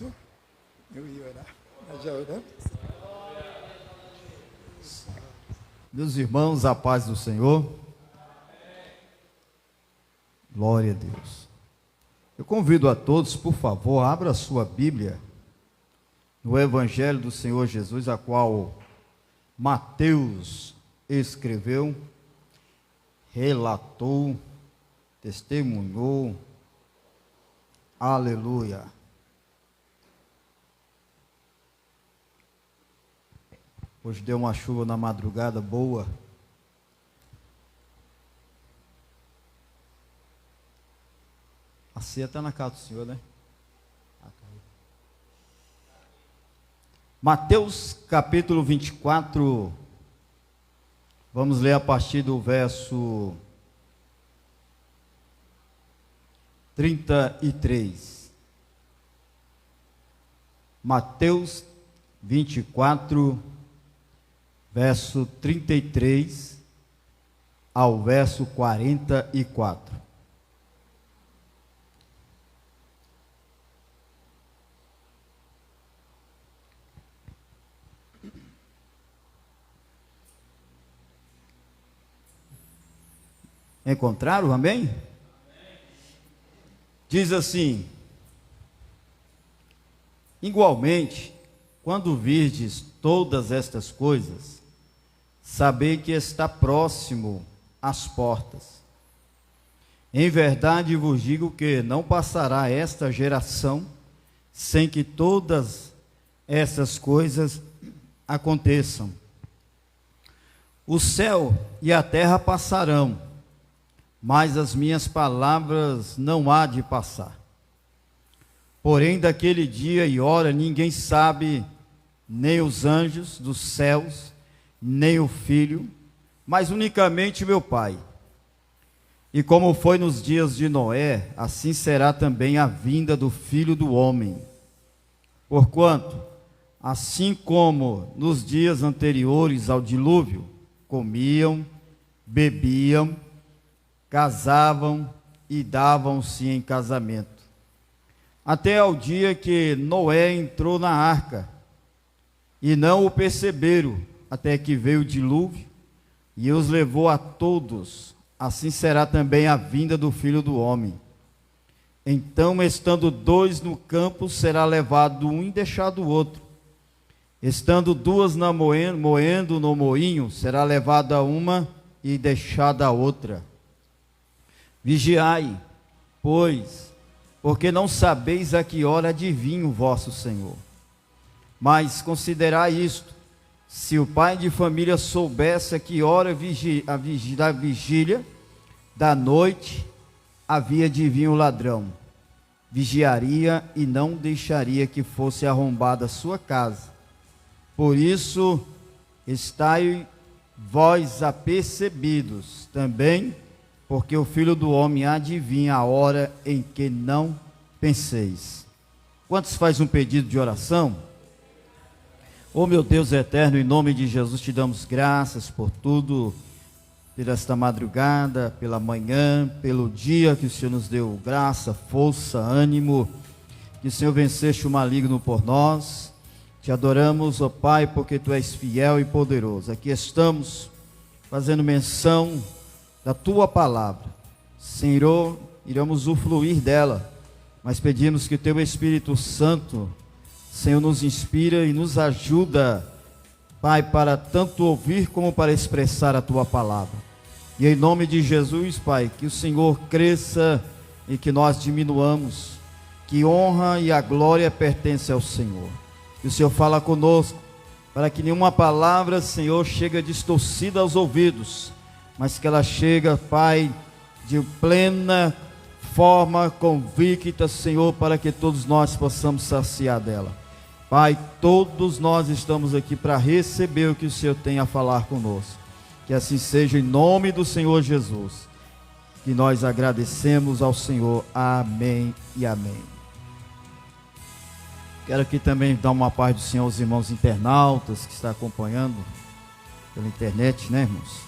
Pastor? Eu ia orar. Nós já oramos? Meus irmãos, a paz do Senhor. Glória a Deus. Eu convido a todos, por favor, abra a sua Bíblia no Evangelho do Senhor Jesus, a qual Mateus escreveu, relatou, testemunhou. Aleluia. Hoje deu uma chuva na madrugada boa. A ceia está na casa do Senhor, né? Mateus capítulo 24. Vamos ler a partir do verso 33. Mateus 24, verso 33 ao verso 44. Encontraram? Amém? Diz assim: igualmente, quando virdes todas estas coisas, sabei que está próximo às portas. Em verdade vos digo que não passará esta geração sem que todas essas coisas aconteçam. O céu e a terra passarão, mas as minhas palavras não há de passar. Porém, daquele dia e hora ninguém sabe, nem os anjos dos céus, nem o Filho, mas unicamente meu Pai. E como foi nos dias de Noé, assim será também a vinda do Filho do Homem. Porquanto, assim como nos dias anteriores ao dilúvio, comiam, bebiam, casavam e davam-se em casamento, até ao dia que Noé entrou na arca, e não o perceberam, até que veio o dilúvio, e os levou a todos. Assim será também a vinda do Filho do Homem. Então, estando dois no campo, será levado um e deixado o outro. Estando duas moendo no moinho, será levada uma e deixada a outra. Vigiai, pois, porque não sabeis a que hora adivinha o vosso Senhor. Mas considerai isto: se o pai de família soubesse a que hora da vigília da noite havia de vir o ladrão, vigiaria e não deixaria que fosse arrombada a sua casa. Por isso, estai vós apercebidos também, porque o Filho do Homem há de vir a hora em que não penseis. Quantos faz um pedido de oração? Oh meu Deus eterno, em nome de Jesus te damos graças por tudo, por esta madrugada, pela manhã, pelo dia que o Senhor nos deu graça, força, ânimo, que o Senhor venceste o maligno por nós. Te adoramos, ó Pai, porque Tu és fiel e poderoso. Aqui estamos fazendo menção da Tua palavra. Senhor, iremos usufruir dela, mas pedimos que Teu Espírito Santo, Senhor, nos inspira e nos ajuda, Pai, para tanto ouvir como para expressar a Tua palavra. E em nome de Jesus, Pai, que o Senhor cresça e que nós diminuamos, que honra e a glória pertence ao Senhor. Que o Senhor fala conosco, para que nenhuma palavra, Senhor, chegue distorcida aos ouvidos, mas que ela chega, Pai, de plena forma convicta, Senhor, para que todos nós possamos saciar dela. Pai, todos nós estamos aqui para receber o que o Senhor tem a falar conosco. Que assim seja em nome do Senhor Jesus, que nós agradecemos ao Senhor. Amém e amém. Quero aqui também dar uma paz do Senhor aos irmãos internautas que estão acompanhando pela internet, né, irmãos?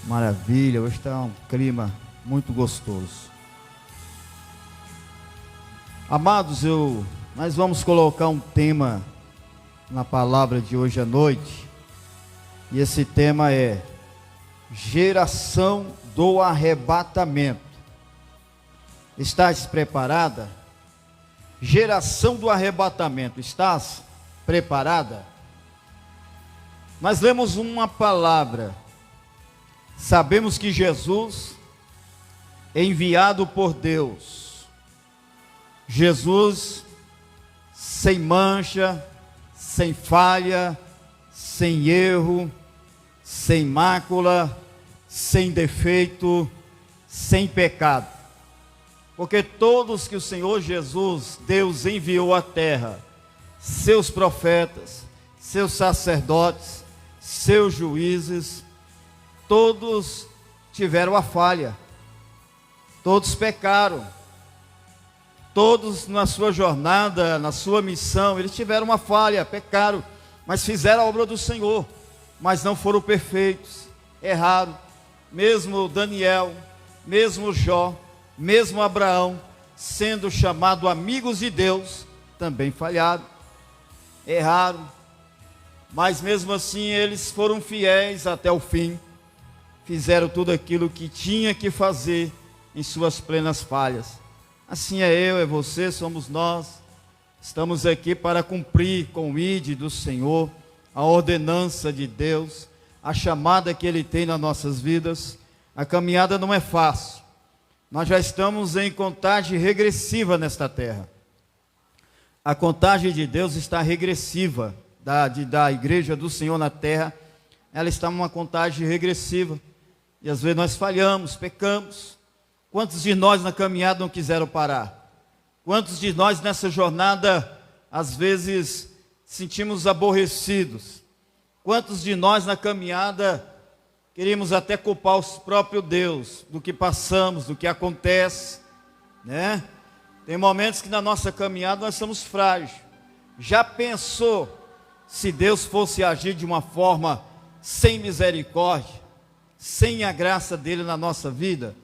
Maravilha, hoje está um clima muito gostoso. Amados, eu Nós vamos colocar um tema na palavra de hoje à noite, e esse tema é geração do arrebatamento. Estás preparada? Geração do arrebatamento, estás preparada? Nós lemos uma palavra, sabemos que Jesus é enviado por Deus, Jesus sem mancha, sem falha, sem erro, sem mácula, sem defeito, sem pecado. Porque todos que o Senhor Jesus, Deus enviou à terra, seus profetas, seus sacerdotes, seus juízes, todos tiveram a falha, todos pecaram, todos na sua jornada, na sua missão, eles tiveram uma falha, pecaram, mas fizeram a obra do Senhor, mas não foram perfeitos, erraram. Mesmo Daniel, mesmo Jó, mesmo Abraão, sendo chamado amigos de Deus, também falharam, erraram, mas mesmo assim eles foram fiéis até o fim, fizeram tudo aquilo que tinha que fazer em suas plenas falhas. Assim é eu, é você, somos nós, estamos aqui para cumprir com o ID do Senhor, a ordenança de Deus, a chamada que Ele tem nas nossas vidas. A caminhada não é fácil, nós já estamos em contagem regressiva nesta terra. A contagem de Deus está regressiva, da igreja do Senhor na terra, ela está numa contagem regressiva, e às vezes nós falhamos, pecamos. Quantos de nós na caminhada não quiseram parar? Quantos de nós nessa jornada, às vezes, sentimos aborrecidos? Quantos de nós na caminhada queríamos até culpar o próprio Deus do que passamos, do que acontece, né? Tem momentos que na nossa caminhada nós somos frágeis. Já pensou se Deus fosse agir de uma forma sem misericórdia, sem a graça dele na nossa vida?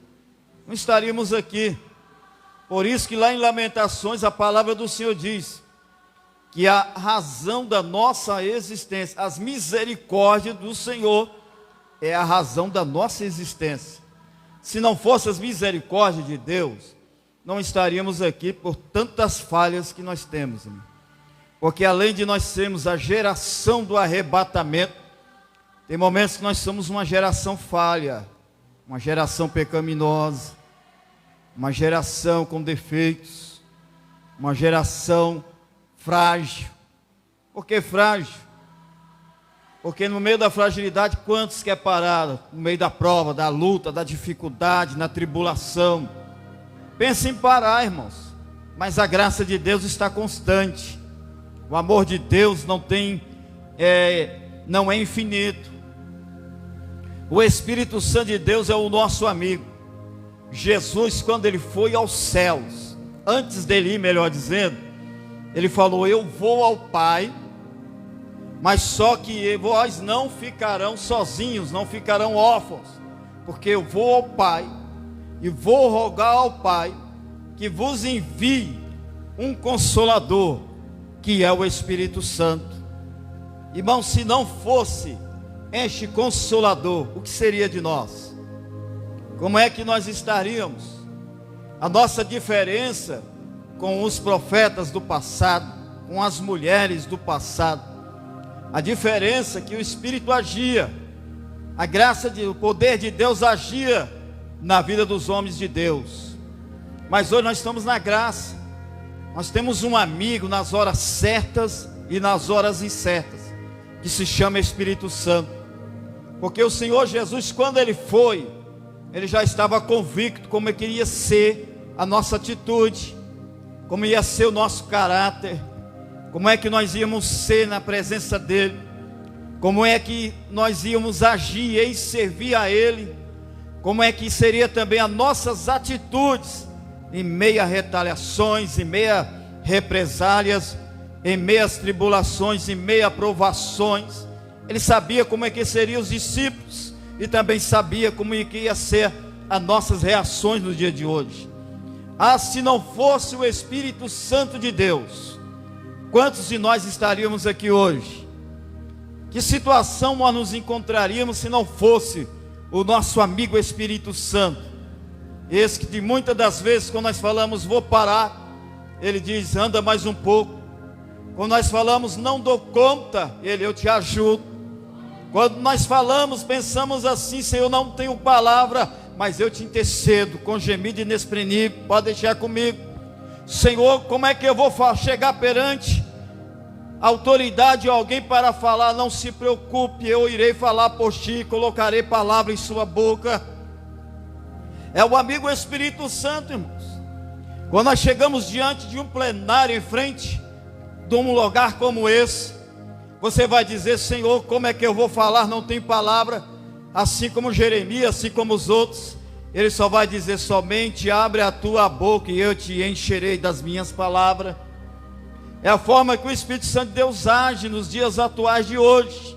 Não estaríamos aqui. Por isso que lá em Lamentações a palavra do Senhor diz que a razão da nossa existência, as misericórdias do Senhor é a razão da nossa existência. Se não fosse as misericórdias de Deus, não estaríamos aqui por tantas falhas que nós temos, irmão. Porque além de nós sermos a geração do arrebatamento, tem momentos que nós somos uma geração falha, uma geração pecaminosa, uma geração com defeitos, uma geração frágil. Por que frágil? Porque no meio da fragilidade, quantos quer parar? No meio da prova, da luta, da dificuldade, na tribulação. Pense em parar, irmãos. Mas a graça de Deus está constante. O amor de Deus não é infinito. O Espírito Santo de Deus é o nosso amigo. Jesus, quando ele foi aos céus, antes dele ir, melhor dizendo, ele falou: eu vou ao Pai, mas só que vós não ficarão sozinhos, não ficarão órfãos, porque eu vou ao Pai e vou rogar ao Pai que vos envie um Consolador, que é o Espírito Santo. Irmão, se não fosse este Consolador, o que seria de nós? Como é que nós estaríamos? A nossa diferença com os profetas do passado, com as mulheres do passado, a diferença é que o Espírito agia, a graça, o poder de Deus agia na vida dos homens de Deus. Mas hoje nós estamos na graça, nós temos um amigo nas horas certas e nas horas incertas, que se chama Espírito Santo. Porque o Senhor Jesus, quando ele foi, ele já estava convicto como é que iria ser a nossa atitude, como ia ser o nosso caráter, como é que nós íamos ser na presença dele, como é que nós íamos agir e servir a ele, como é que seria também as nossas atitudes em meio a retaliações, em meio a represálias, em meio às tribulações, em meio a provações. Ele sabia como é que seriam os discípulos e também sabia como é que ia ser as nossas reações no dia de hoje. Ah, se não fosse o Espírito Santo de Deus, quantos de nós estaríamos aqui hoje? Que situação nós nos encontraríamos se não fosse o nosso amigo Espírito Santo? Esse que de muitas das vezes, quando nós falamos, vou parar, ele diz, anda mais um pouco. Quando nós falamos, não dou conta, ele, eu te ajudo. Quando nós falamos, pensamos assim, Senhor, não tenho palavra, mas eu te intercedo, com gemido inexprimível, pode deixar comigo. Senhor, como é que eu vou chegar perante a autoridade ou alguém para falar? Não se preocupe, eu irei falar por ti, colocarei palavra em sua boca. É o amigo Espírito Santo, irmãos. Quando nós chegamos diante de um plenário, em frente de um lugar como esse, você vai dizer, Senhor, como é que eu vou falar? Não tem palavra. Assim como Jeremias, assim como os outros, ele só vai dizer, somente abre a tua boca e eu te encherei das minhas palavras. É a forma que o Espírito Santo de Deus age nos dias atuais de hoje.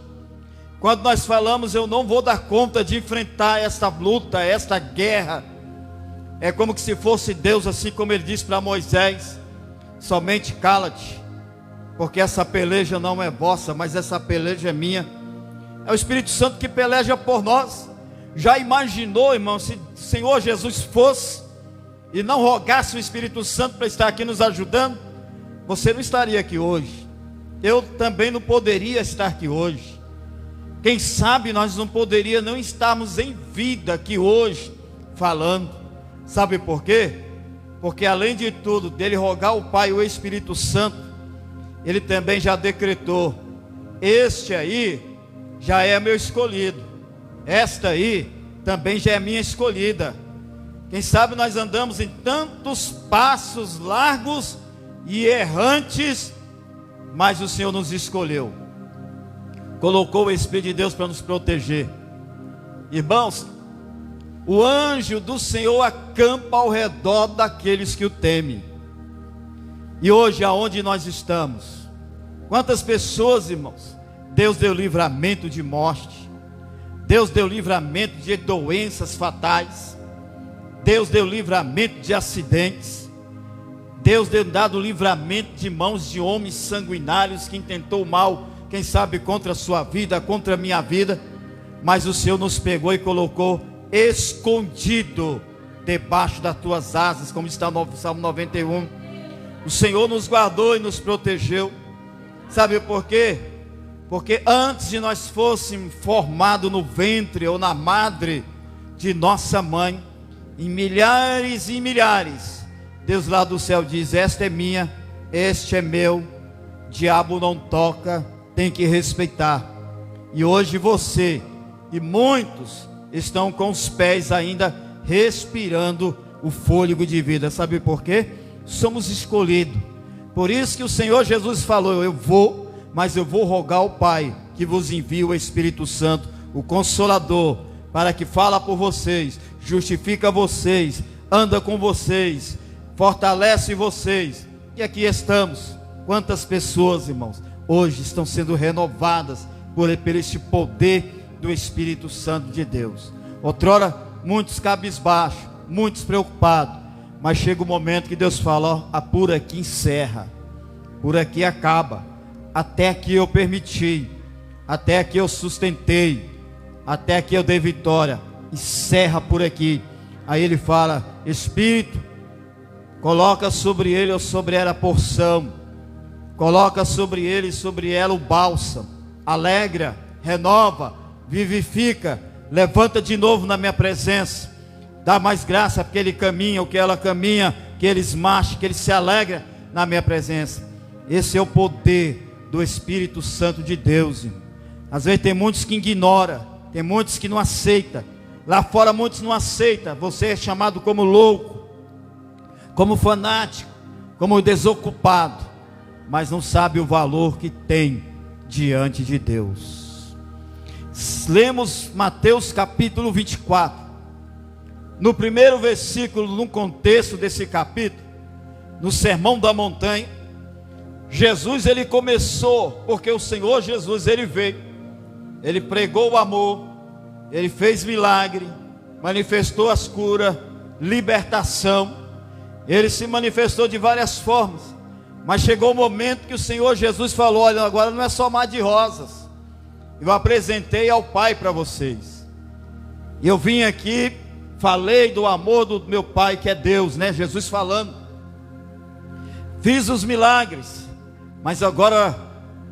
Quando nós falamos, eu não vou dar conta de enfrentar esta luta, esta guerra, é como que se fosse Deus, assim como ele disse para Moisés, somente cala-te, porque essa peleja não é vossa, mas essa peleja é minha. É o Espírito Santo que peleja por nós. Já imaginou, irmão, se o Senhor Jesus fosse e não rogasse o Espírito Santo para estar aqui nos ajudando? Você não estaria aqui hoje, eu também não poderia estar aqui hoje. Quem sabe nós não poderíamos não estarmos em vida aqui hoje, falando. Sabe por quê? Porque além de tudo, dele rogar ao Pai e o Espírito Santo, ele também já decretou, este aí já é meu escolhido, esta aí também já é minha escolhida. Quem sabe nós andamos em tantos passos largos e errantes, mas o Senhor nos escolheu, colocou o Espírito de Deus para nos proteger. Irmãos, o anjo do Senhor acampa ao redor daqueles que o temem. E hoje aonde nós estamos? Quantas pessoas, irmãos, Deus deu livramento de morte, Deus deu livramento de doenças fatais, Deus deu livramento de acidentes, Deus deu dado livramento de mãos de homens sanguinários que intentou mal, quem sabe contra a sua vida, contra a minha vida, mas o Senhor nos pegou e colocou escondido debaixo das tuas asas, como está no Salmo 91. O Senhor nos guardou e nos protegeu. Sabe por quê? Porque antes de nós fôssemos formados no ventre ou na madre de nossa mãe, em milhares e milhares, Deus lá do céu diz, esta é minha, este é meu, diabo não toca, tem que respeitar. E hoje você e muitos estão com os pés ainda respirando o fôlego de vida. Sabe por quê? Somos escolhidos. Por isso que o Senhor Jesus falou, eu vou, mas eu vou rogar ao Pai que vos envie o Espírito Santo, o Consolador, para que fala por vocês, justifica vocês, anda com vocês, fortalece vocês. E aqui estamos. Quantas pessoas, irmãos, hoje estão sendo renovadas por este poder do Espírito Santo de Deus. Outrora, muitos cabisbaixos, muitos preocupados, mas chega o momento que Deus fala, ó, por aqui encerra, por aqui acaba, até aqui eu permiti, até aqui eu sustentei, até aqui eu dei vitória, encerra por aqui. Aí ele fala, Espírito, coloca sobre ele ou sobre ela a porção, coloca sobre ele e sobre ela o bálsamo, alegra, renova, vivifica, levanta de novo na minha presença, dá mais graça porque ele caminha, o que ela caminha, que ele esmache, que ele se alegra na minha presença. Esse é o poder do Espírito Santo de Deus, irmão. Às vezes tem muitos que ignoram, tem muitos que não aceitam, lá fora muitos não aceitam, você é chamado como louco, como fanático, como desocupado, mas não sabe o valor que tem diante de Deus. Lemos Mateus capítulo 24, no primeiro versículo, no contexto desse capítulo, no Sermão da Montanha, Jesus ele começou, porque o Senhor Jesus ele veio, ele pregou o amor, ele fez milagre, manifestou as curas, libertação, ele se manifestou de várias formas, Mas chegou o momento que o Senhor Jesus falou: olha, agora não é só mar de rosas. Eu apresentei ao Pai para vocês. Eu vim aqui, falei do amor do meu Pai, que é Deus, né? Jesus falando. Fiz os milagres, mas agora,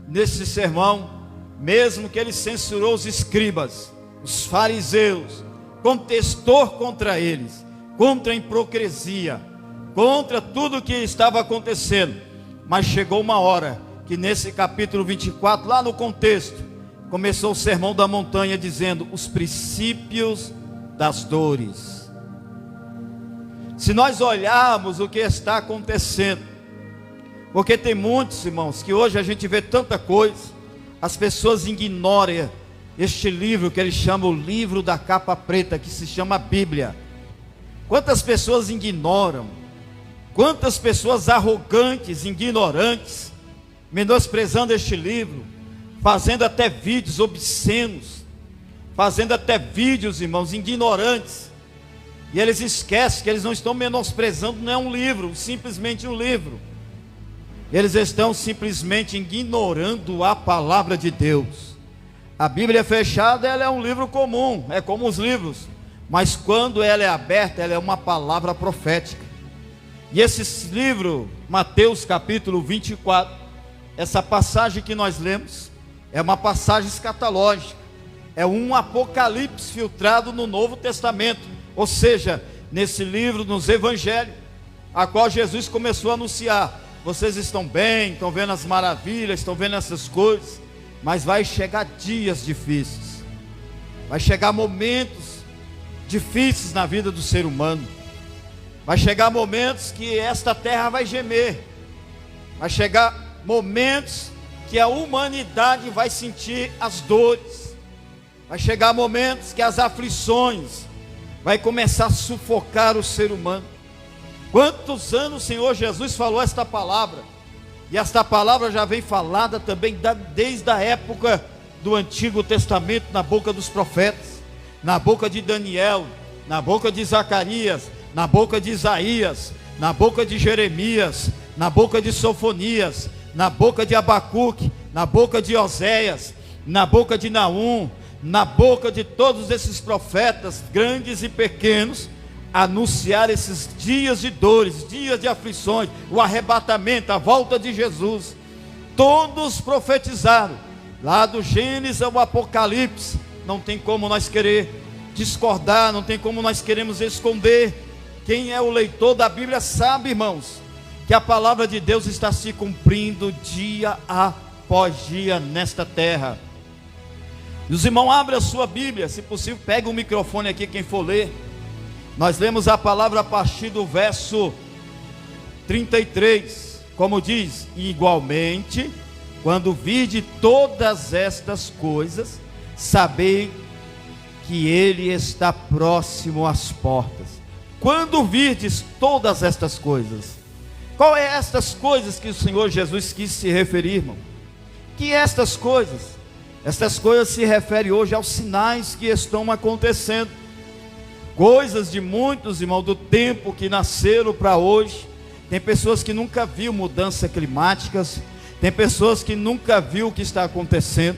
nesse sermão, mesmo que ele censurou os escribas, os fariseus, contestou contra eles, contra a hipocrisia, contra tudo que estava acontecendo. Mas chegou uma hora que nesse capítulo 24, lá no contexto, começou o sermão da montanha dizendo: os princípios das dores. Se nós olharmos o que está acontecendo, porque tem muitos irmãos que hoje a gente vê tanta coisa, as pessoas ignoram este livro que eles chamam o livro da capa preta, que se chama Bíblia. Quantas pessoas ignoram, quantas pessoas arrogantes, ignorantes, menosprezando este livro, fazendo até vídeos obscenos, fazendo até vídeos, irmãos, ignorantes, e eles esquecem que eles não estão menosprezando, não é um livro, simplesmente um livro. Eles estão simplesmente ignorando a palavra de Deus. A Bíblia fechada, ela é um livro comum, é como os livros, mas quando ela é aberta, ela é uma palavra profética. E esse livro, Mateus capítulo 24, essa passagem que nós lemos, é uma passagem escatológica, é um apocalipse filtrado no Novo Testamento, ou seja, nesse livro, nos evangelhos, a qual Jesus começou a anunciar: vocês estão bem, estão vendo as maravilhas, estão vendo essas coisas, mas vai chegar dias difíceis, vai chegar momentos difíceis na vida do ser humano, vai chegar momentos que esta terra vai gemer, vai chegar momentos que a humanidade vai sentir as dores, vai chegar momentos que as aflições vai começar a sufocar o ser humano. Quantos anos o Senhor Jesus falou esta palavra? E esta palavra já vem falada também desde a época do Antigo Testamento, na boca dos profetas, na boca de Daniel, na boca de Zacarias, na boca de Isaías, na boca de Jeremias, na boca de Sofonias, na boca de Abacuque, na boca de Oséias, na boca de Naum, na boca de todos esses profetas, grandes e pequenos, anunciar esses dias de dores, dias de aflições, o arrebatamento, a volta de Jesus. Todos profetizaram, lá do Gênesis ao Apocalipse. Não tem como nós querer discordar, não tem como nós queremos esconder. Quem é o leitor da Bíblia sabe, irmãos, que a palavra de Deus está se cumprindo dia após dia nesta terra. E os irmãos, abrem a sua Bíblia, se possível, pega o microfone aqui, quem for ler. Nós lemos a palavra a partir do verso 33, como diz: igualmente, quando vide todas estas coisas, sabei que ele está próximo às portas. Quando virdes todas estas coisas, qual é estas coisas que o Senhor Jesus quis se referir, irmão? Que estas coisas? Estas coisas se referem hoje aos sinais que estão acontecendo. Coisas de muitos, irmão, do tempo que nasceram para hoje. Tem pessoas que nunca viram mudanças climáticas, tem pessoas que nunca viram o que está acontecendo.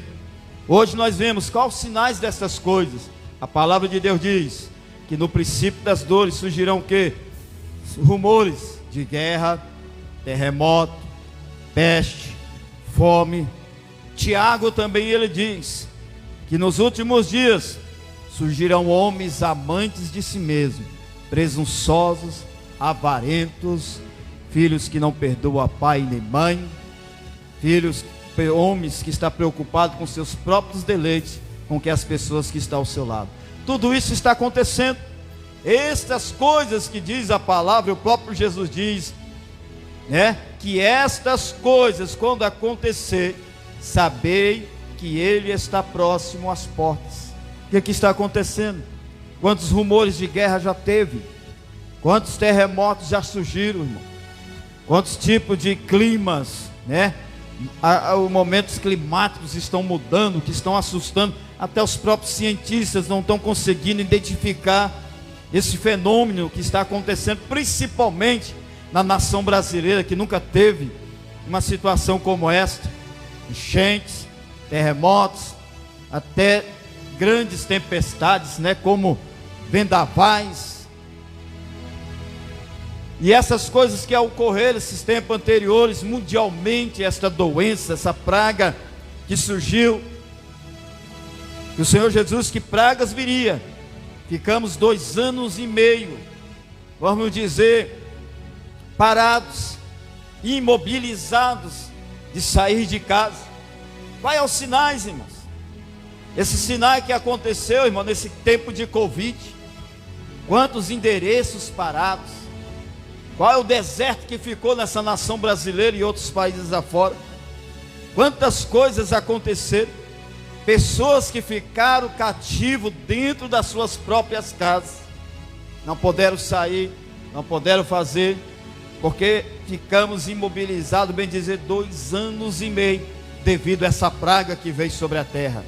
Hoje nós vemos quais os sinais dessas coisas. A palavra de Deus diz que no princípio das dores surgirão o quê? Rumores de guerra, terremoto, peste, fome. Tiago também ele diz que nos últimos dias surgirão homens amantes de si mesmos, presunçosos, avarentos, filhos que não perdoam pai nem mãe, homens que estão preocupados com seus próprios deleites, com que as pessoas que estão ao seu lado. Tudo isso está acontecendo. Estas coisas que diz a palavra, o próprio Jesus diz, né, que estas coisas, quando acontecer, sabei que ele está próximo às portas. O que está acontecendo? Quantos rumores de guerra já teve? Quantos terremotos já surgiram, irmão? Quantos tipos de climas, né? Os momentos climáticos estão mudando, que estão assustando. Até os próprios cientistas não estão conseguindo identificar esse fenômeno que está acontecendo, principalmente na nação brasileira, que nunca teve uma situação como esta, enchentes, terremotos, até grandes tempestades, né, como vendavais. E essas coisas que ocorreram esses tempos anteriores, mundialmente, esta doença, essa praga que surgiu, que o Senhor Jesus, que pragas viria. Ficamos 2 anos e meio, vamos dizer, parados, imobilizados de sair de casa. Vai aos sinais, irmãos. Esse sinal que aconteceu, irmão, nesse tempo de Covid. Quantos endereços parados. Qual é o deserto que ficou nessa nação brasileira e outros países afora? Quantas coisas aconteceram? Pessoas que ficaram cativos dentro das suas próprias casas. Não puderam sair, não puderam fazer, porque ficamos imobilizados, bem dizer, 2 anos e meio, devido a essa praga que veio sobre a terra.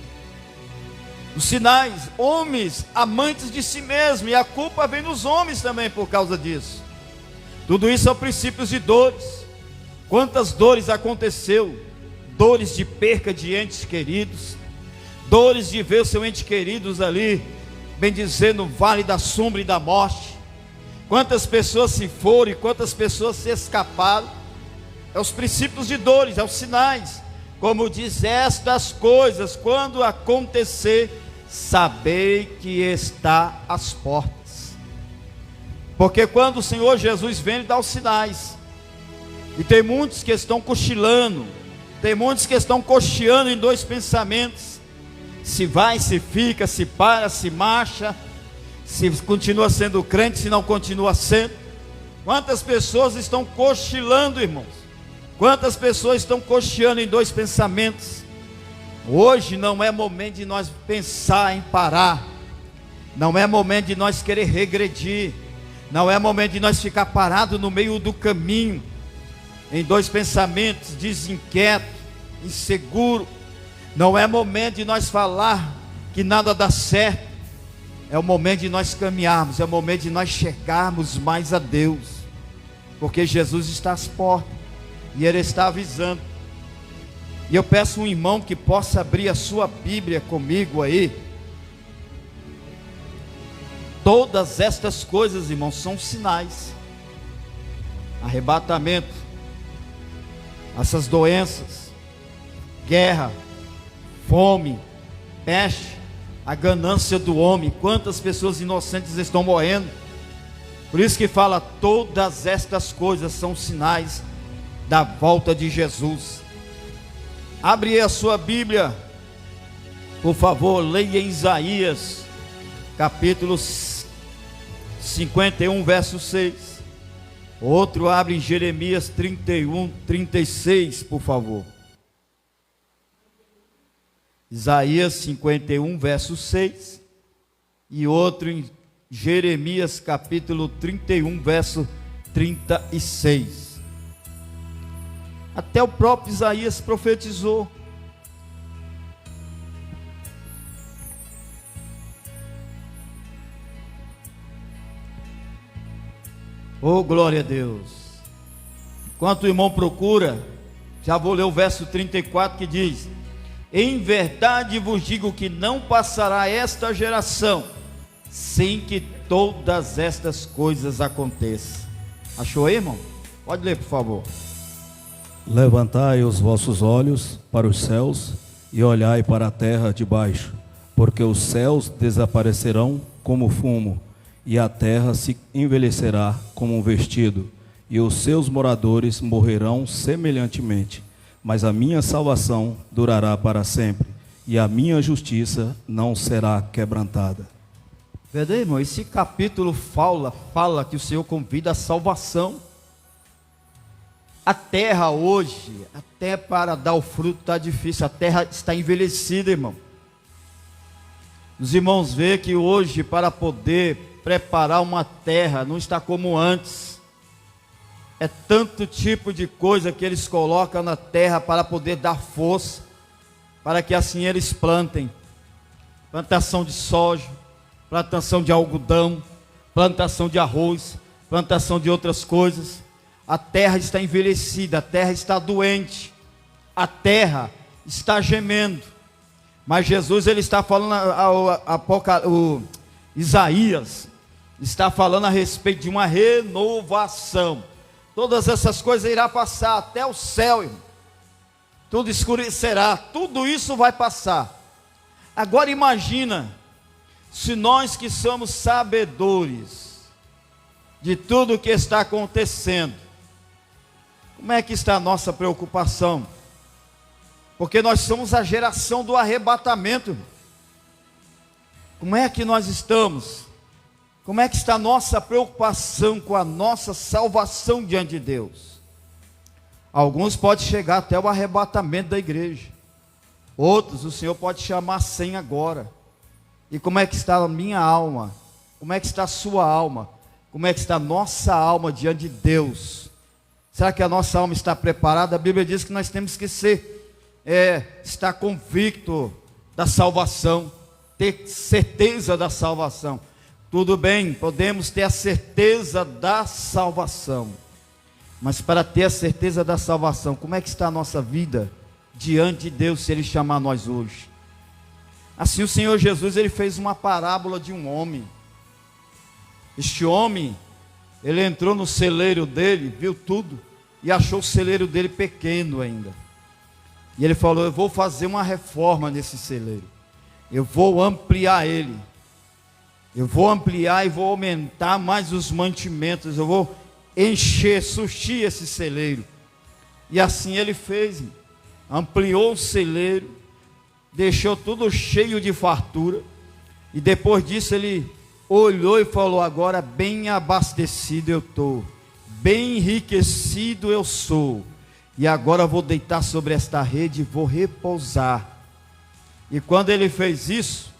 Os sinais, homens amantes de si mesmos, e a culpa vem nos homens também por causa disso. Tudo isso são princípios de dores. Quantas dores aconteceu? Dores de perca de entes queridos, dores de ver o seu ente queridos ali, bem dizer, no vale da sombra e da morte. Quantas pessoas se foram e quantas pessoas se escaparam. É os princípios de dores, é os sinais. Como diz, estas coisas, quando acontecer, sabei que está às portas. Porque quando o Senhor Jesus vem, Ele dá os sinais. E tem muitos que estão cochilando, tem muitos que estão cocheando em 2 pensamentos: se vai, se fica, se para, se marcha, se continua sendo crente, se não continua sendo. Quantas pessoas estão cochilando, irmãos? Quantas pessoas estão cocheando em 2 pensamentos? Hoje não é momento de nós pensar em parar, não é momento de nós querer regredir, não é momento de nós ficar parados no meio do caminho, em 2 pensamentos, desinquieto, inseguro. Não é momento de nós falar que nada dá certo. É o momento de nós caminharmos, é o momento de nós chegarmos mais a Deus, porque Jesus está às portas e Ele está avisando. E eu peço um irmão que possa abrir a sua Bíblia comigo aí. Todas estas coisas, irmãos, são sinais. Arrebatamento, essas doenças, guerra, fome, peste, a ganância do homem. Quantas pessoas inocentes estão morrendo? Por isso que fala, todas estas coisas são sinais da volta de Jesus. Abre aí a sua Bíblia, por favor, leia em Isaías, capítulo 51, verso 6. Outro abre em Jeremias 31, 36, por favor. Isaías 51, verso 6. E outro em Jeremias capítulo 31, verso 36. Até o próprio Isaías profetizou. Oh, glória a Deus. Enquanto o irmão procura, já vou ler o verso 34 que diz: em verdade vos digo que não passará esta geração sem que todas estas coisas aconteçam. Achou aí, irmão? Pode ler, por favor. Levantai os vossos olhos para os céus e olhai para a terra de baixo, porque os céus desaparecerão como fumo, e a terra se envelhecerá como um vestido, e os seus moradores morrerão semelhantemente. Mas a minha salvação durará para sempre, e a minha justiça não será quebrantada. Verdade, irmão? Esse capítulo fala que o Senhor convida a salvação. A terra hoje, até para dar o fruto está difícil, a terra está envelhecida, irmão. Os irmãos veem que hoje, para poder preparar uma terra, não está como antes. É tanto tipo de coisa que eles colocam na terra para poder dar força, para que assim eles plantem. Plantação de soja, plantação de algodão, plantação de arroz, plantação de outras coisas. a terra está envelhecida, a terra está doente, a terra está gemendo. Mas Jesus, ele está falando, o Isaías está falando a respeito de uma renovação. Todas essas coisas irão passar, até o céu, irmão. Tudo escurecerá, tudo isso vai passar. Agora imagina, se nós que somos sabedores de tudo o que está acontecendo, como é que está a nossa preocupação? Porque nós somos a geração do arrebatamento. Como é que nós estamos? Como é que está a nossa preocupação com a nossa salvação diante de Deus? Alguns podem chegar até o arrebatamento da igreja. Outros, o Senhor pode chamar sem agora. E como é que está a minha alma? Como é que está a sua alma? Como é que está a nossa alma diante de Deus? Será que a nossa alma está preparada? A Bíblia diz que nós temos que estar convicto da salvação, ter certeza da salvação. Tudo bem, podemos ter a certeza da salvação, mas para ter a certeza da salvação, como é que está a nossa vida diante de Deus, se Ele chamar nós hoje? Assim o Senhor Jesus, Ele fez uma parábola de um homem. Este homem, ele entrou no celeiro dele, viu tudo, e achou o celeiro dele pequeno ainda. E ele falou: eu vou fazer uma reforma nesse celeiro, eu vou ampliar ele, eu vou ampliar e vou aumentar mais os mantimentos, eu vou encher, surtir esse celeiro. E assim ele fez, ampliou o celeiro, deixou tudo cheio de fartura, e depois disso ele olhou e falou: agora bem abastecido eu estou, bem enriquecido eu sou, e agora vou deitar sobre esta rede e vou repousar. E quando ele fez isso,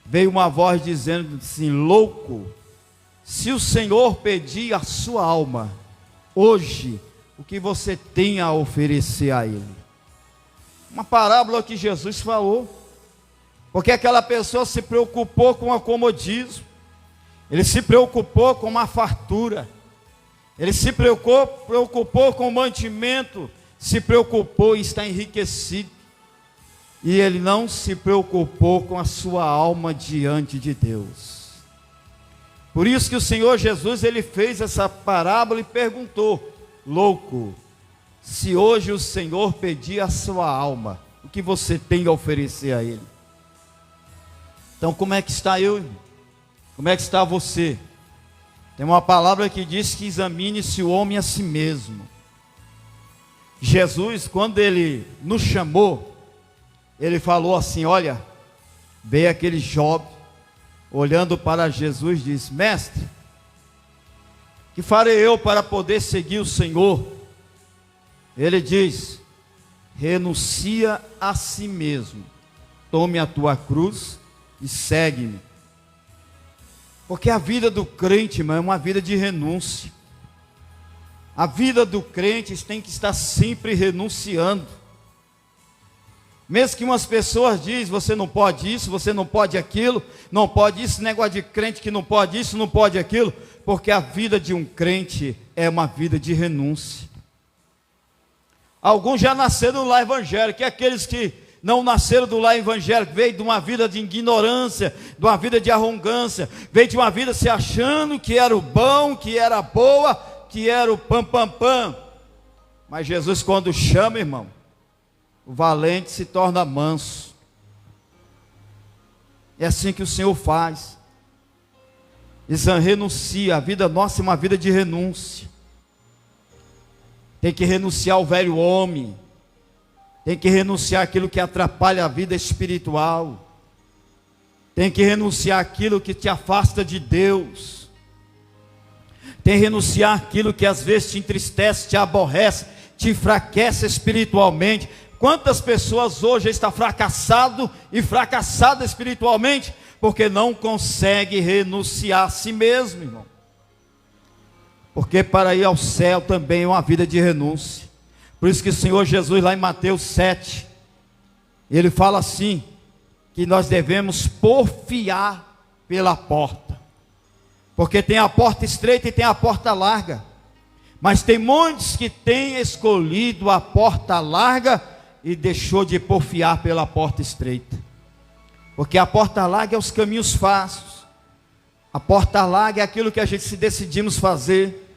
veio uma voz dizendo assim: louco, se o Senhor pedir a sua alma hoje, o que você tem a oferecer a Ele? Uma parábola que Jesus falou, porque aquela pessoa se preocupou com o acomodismo, ele se preocupou com uma fartura, ele se preocupou com o mantimento, se preocupou em estar enriquecido, e ele não se preocupou com a sua alma diante de Deus. Por isso que o Senhor Jesus, ele fez essa parábola e perguntou: louco, se hoje o Senhor pedir a sua alma, o que você tem a oferecer a Ele? Então como é que está eu? Como é que está você? Tem uma palavra que diz que examine-se o homem a si mesmo. Jesus, quando Ele nos chamou, Ele falou assim: olha, veio aquele Job, olhando para Jesus, diz: mestre, que farei eu para poder seguir o Senhor? Ele diz: renuncia a si mesmo, tome a tua cruz e segue-me. Porque a vida do crente, irmão, é uma vida de renúncia. A vida do crente tem que estar sempre renunciando. Mesmo que umas pessoas dizem: você não pode isso, você não pode aquilo, não pode isso, negócio de crente que não pode isso, não pode aquilo, porque a vida de um crente é uma vida de renúncia. Alguns já nasceram do lar evangélico, e aqueles que não nasceram do lar evangélico, veio de uma vida de ignorância, de uma vida de arrogância, veio de uma vida se achando que era o bom, que era boa, que era o pam, pam, pam. Mas Jesus, quando chama, irmão, o valente se torna manso. É assim que o Senhor faz. Renuncia. A vida nossa é uma vida de renúncia. Tem que renunciar ao velho homem. Tem que renunciar aquilo que atrapalha a vida espiritual. Tem que renunciar aquilo que te afasta de Deus. Tem que renunciar aquilo que às vezes te entristece, te aborrece, te enfraquece espiritualmente. Quantas pessoas hoje estão fracassado e fracassada espiritualmente, porque não consegue renunciar a si mesmo, irmão. Porque para ir ao céu também é uma vida de renúncia. Por isso que o Senhor Jesus, lá em Mateus 7, Ele fala assim, que nós devemos porfiar pela porta. Porque tem a porta estreita e tem a porta larga. Mas tem muitos que têm escolhido a porta larga e deixou de porfiar pela porta estreita. Porque a porta larga é os caminhos fáceis. A porta larga é aquilo que a gente se decidimos fazer,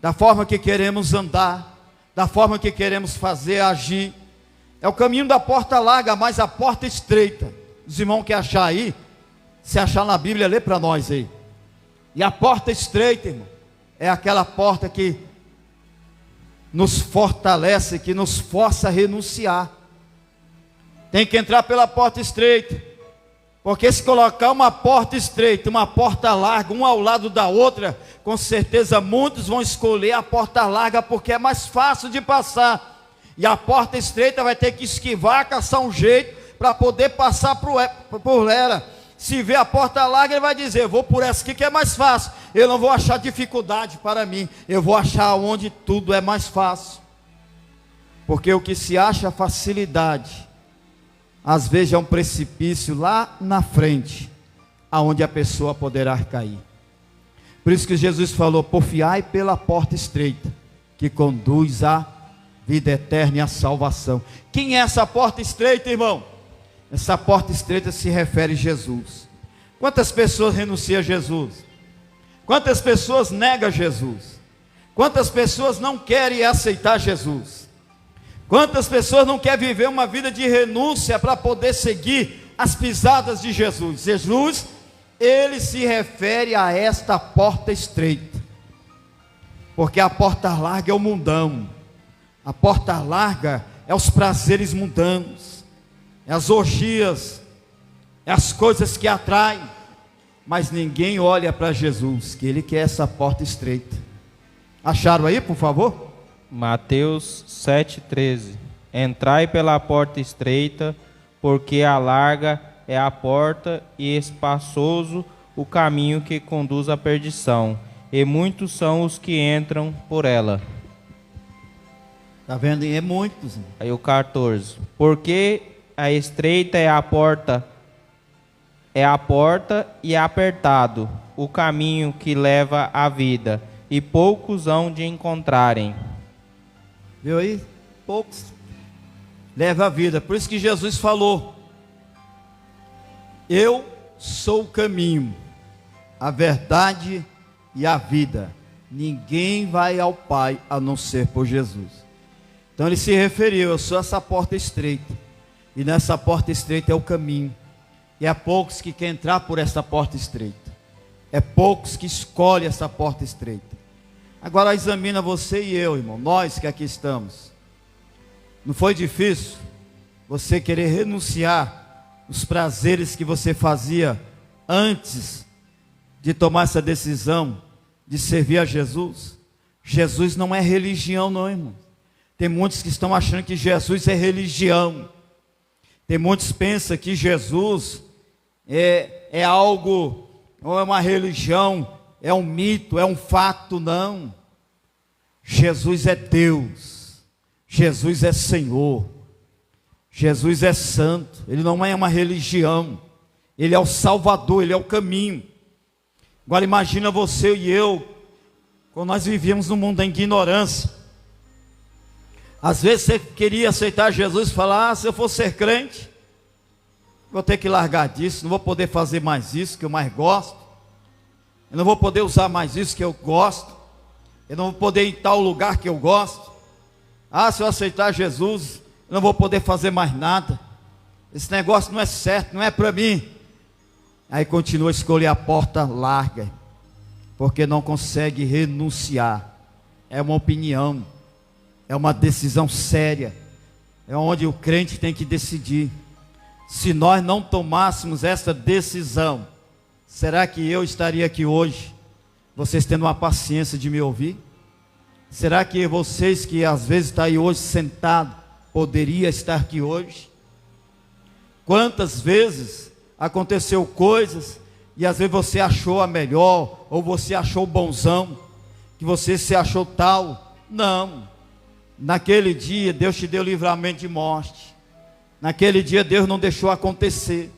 da forma que queremos andar, da forma que queremos fazer, agir. É o caminho da porta larga, mas a porta estreita. Os irmãos querem achar aí, se achar na Bíblia, lê para nós aí. E a porta estreita, irmão, é aquela porta que nos fortalece, que nos força a renunciar. Tem que entrar pela porta estreita, porque se colocar uma porta estreita, uma porta larga, uma ao lado da outra, com certeza muitos vão escolher a porta larga, porque é mais fácil de passar. E a porta estreita vai ter que esquivar, caçar um jeito, para poder passar por ela. Se vê a porta larga, ele vai dizer, vou por essa aqui que é mais fácil. Eu não vou achar dificuldade para mim, eu vou achar onde tudo é mais fácil. Porque o que se acha facilidade, às vezes é um precipício lá na frente, aonde a pessoa poderá cair. Por isso que Jesus falou, porfiai pela porta estreita, que conduz à vida eterna e à salvação. Quem é essa porta estreita, irmão? Essa porta estreita se refere a Jesus. Quantas pessoas renunciam a Jesus? Quantas pessoas negam Jesus? Quantas pessoas não querem aceitar Jesus? Quantas pessoas não querem viver uma vida de renúncia para poder seguir as pisadas de Jesus? Jesus, ele se refere a esta porta estreita, porque a porta larga é o mundão, a porta larga é os prazeres mundanos, é as orgias, é as coisas que atraem, mas ninguém olha para Jesus, que ele quer essa porta estreita. Acharam aí, por favor? Mateus 7,13. Entrai pela porta estreita, porque a larga é a porta e espaçoso o caminho que conduz à perdição, e muitos são os que entram por ela. Está vendo? É muitos. Aí o 14. Porque a estreita é a porta e apertado o caminho que leva à vida, e poucos hão de encontrarem. Viu aí? Poucos leva a vida. Por isso que Jesus falou, eu sou o caminho, a verdade e a vida. Ninguém vai ao Pai a não ser por Jesus. Então ele se referiu, eu sou essa porta estreita, e nessa porta estreita é o caminho, e é poucos que querem entrar por essa porta estreita, é poucos que escolhem essa porta estreita. Agora examina você e eu, irmão, nós que aqui estamos. Não foi difícil você querer renunciar os prazeres que você fazia antes de tomar essa decisão de servir a Jesus? Jesus não é religião não, irmão. Tem muitos que estão achando que Jesus é religião. Tem muitos que pensam que Jesus é algo, ou é uma religião, é um mito, é um fato. Não. Jesus é Deus. Jesus é Senhor. Jesus é santo. Ele não é uma religião. Ele é o Salvador, ele é o caminho. Agora imagina você e eu, quando nós vivíamos num mundo da ignorância. Às vezes você queria aceitar Jesus e falar, se eu for ser crente, vou ter que largar disso, não vou poder fazer mais isso que eu mais gosto, eu não vou poder usar mais isso que eu gosto, eu não vou poder ir em tal lugar que eu gosto. Se eu aceitar Jesus, eu não vou poder fazer mais nada, esse negócio não é certo, não é para mim. Aí continua a escolher a porta larga, porque não consegue renunciar. É uma opinião, é uma decisão séria, é onde o crente tem que decidir. Se nós não tomássemos essa decisão, será que eu estaria aqui hoje, vocês tendo uma paciência de me ouvir? Será que vocês que às vezes estão aí hoje sentado, poderia estar aqui hoje? Quantas vezes aconteceu coisas, e às vezes você achou a melhor, ou você achou bonzão, que você se achou tal? Não. Naquele dia Deus te deu livramento de morte. Naquele dia Deus não deixou acontecer.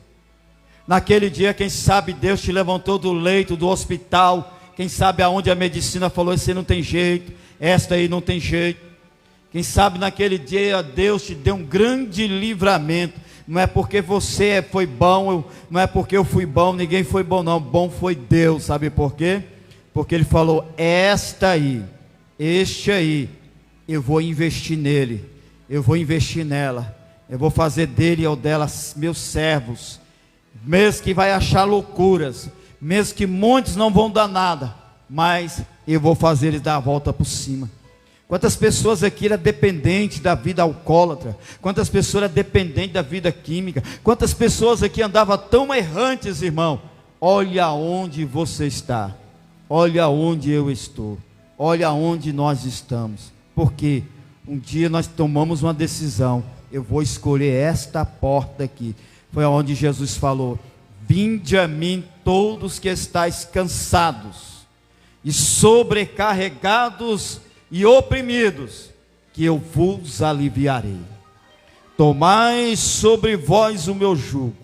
Naquele dia, quem sabe, Deus te levantou do leito do hospital Quem sabe aonde a medicina falou, esse não tem jeito, esta aí não tem jeito. Quem sabe naquele dia Deus te deu um grande livramento. Não é porque você foi bom, não é porque eu fui bom, ninguém foi bom não. Bom foi Deus, sabe por quê? Porque Ele falou, esta aí, este aí, eu vou investir nele, eu vou investir nela, eu vou fazer dele ou dela meus servos. Mesmo que vai achar loucuras, mesmo que muitos não vão dar nada, mas eu vou fazer eles dar a volta por cima. Quantas pessoas aqui eram dependentes da vida alcoólatra? Quantas pessoas eram dependentes da vida química? Quantas pessoas aqui andavam tão errantes, irmão? Olha onde você está. Olha onde eu estou. Olha onde nós estamos. Porque um dia nós tomamos uma decisão. Eu vou escolher esta porta aqui. Foi onde Jesus falou: vinde a mim todos que estáis cansados e sobrecarregados e oprimidos, que eu vos aliviarei. Tomai sobre vós o meu jugo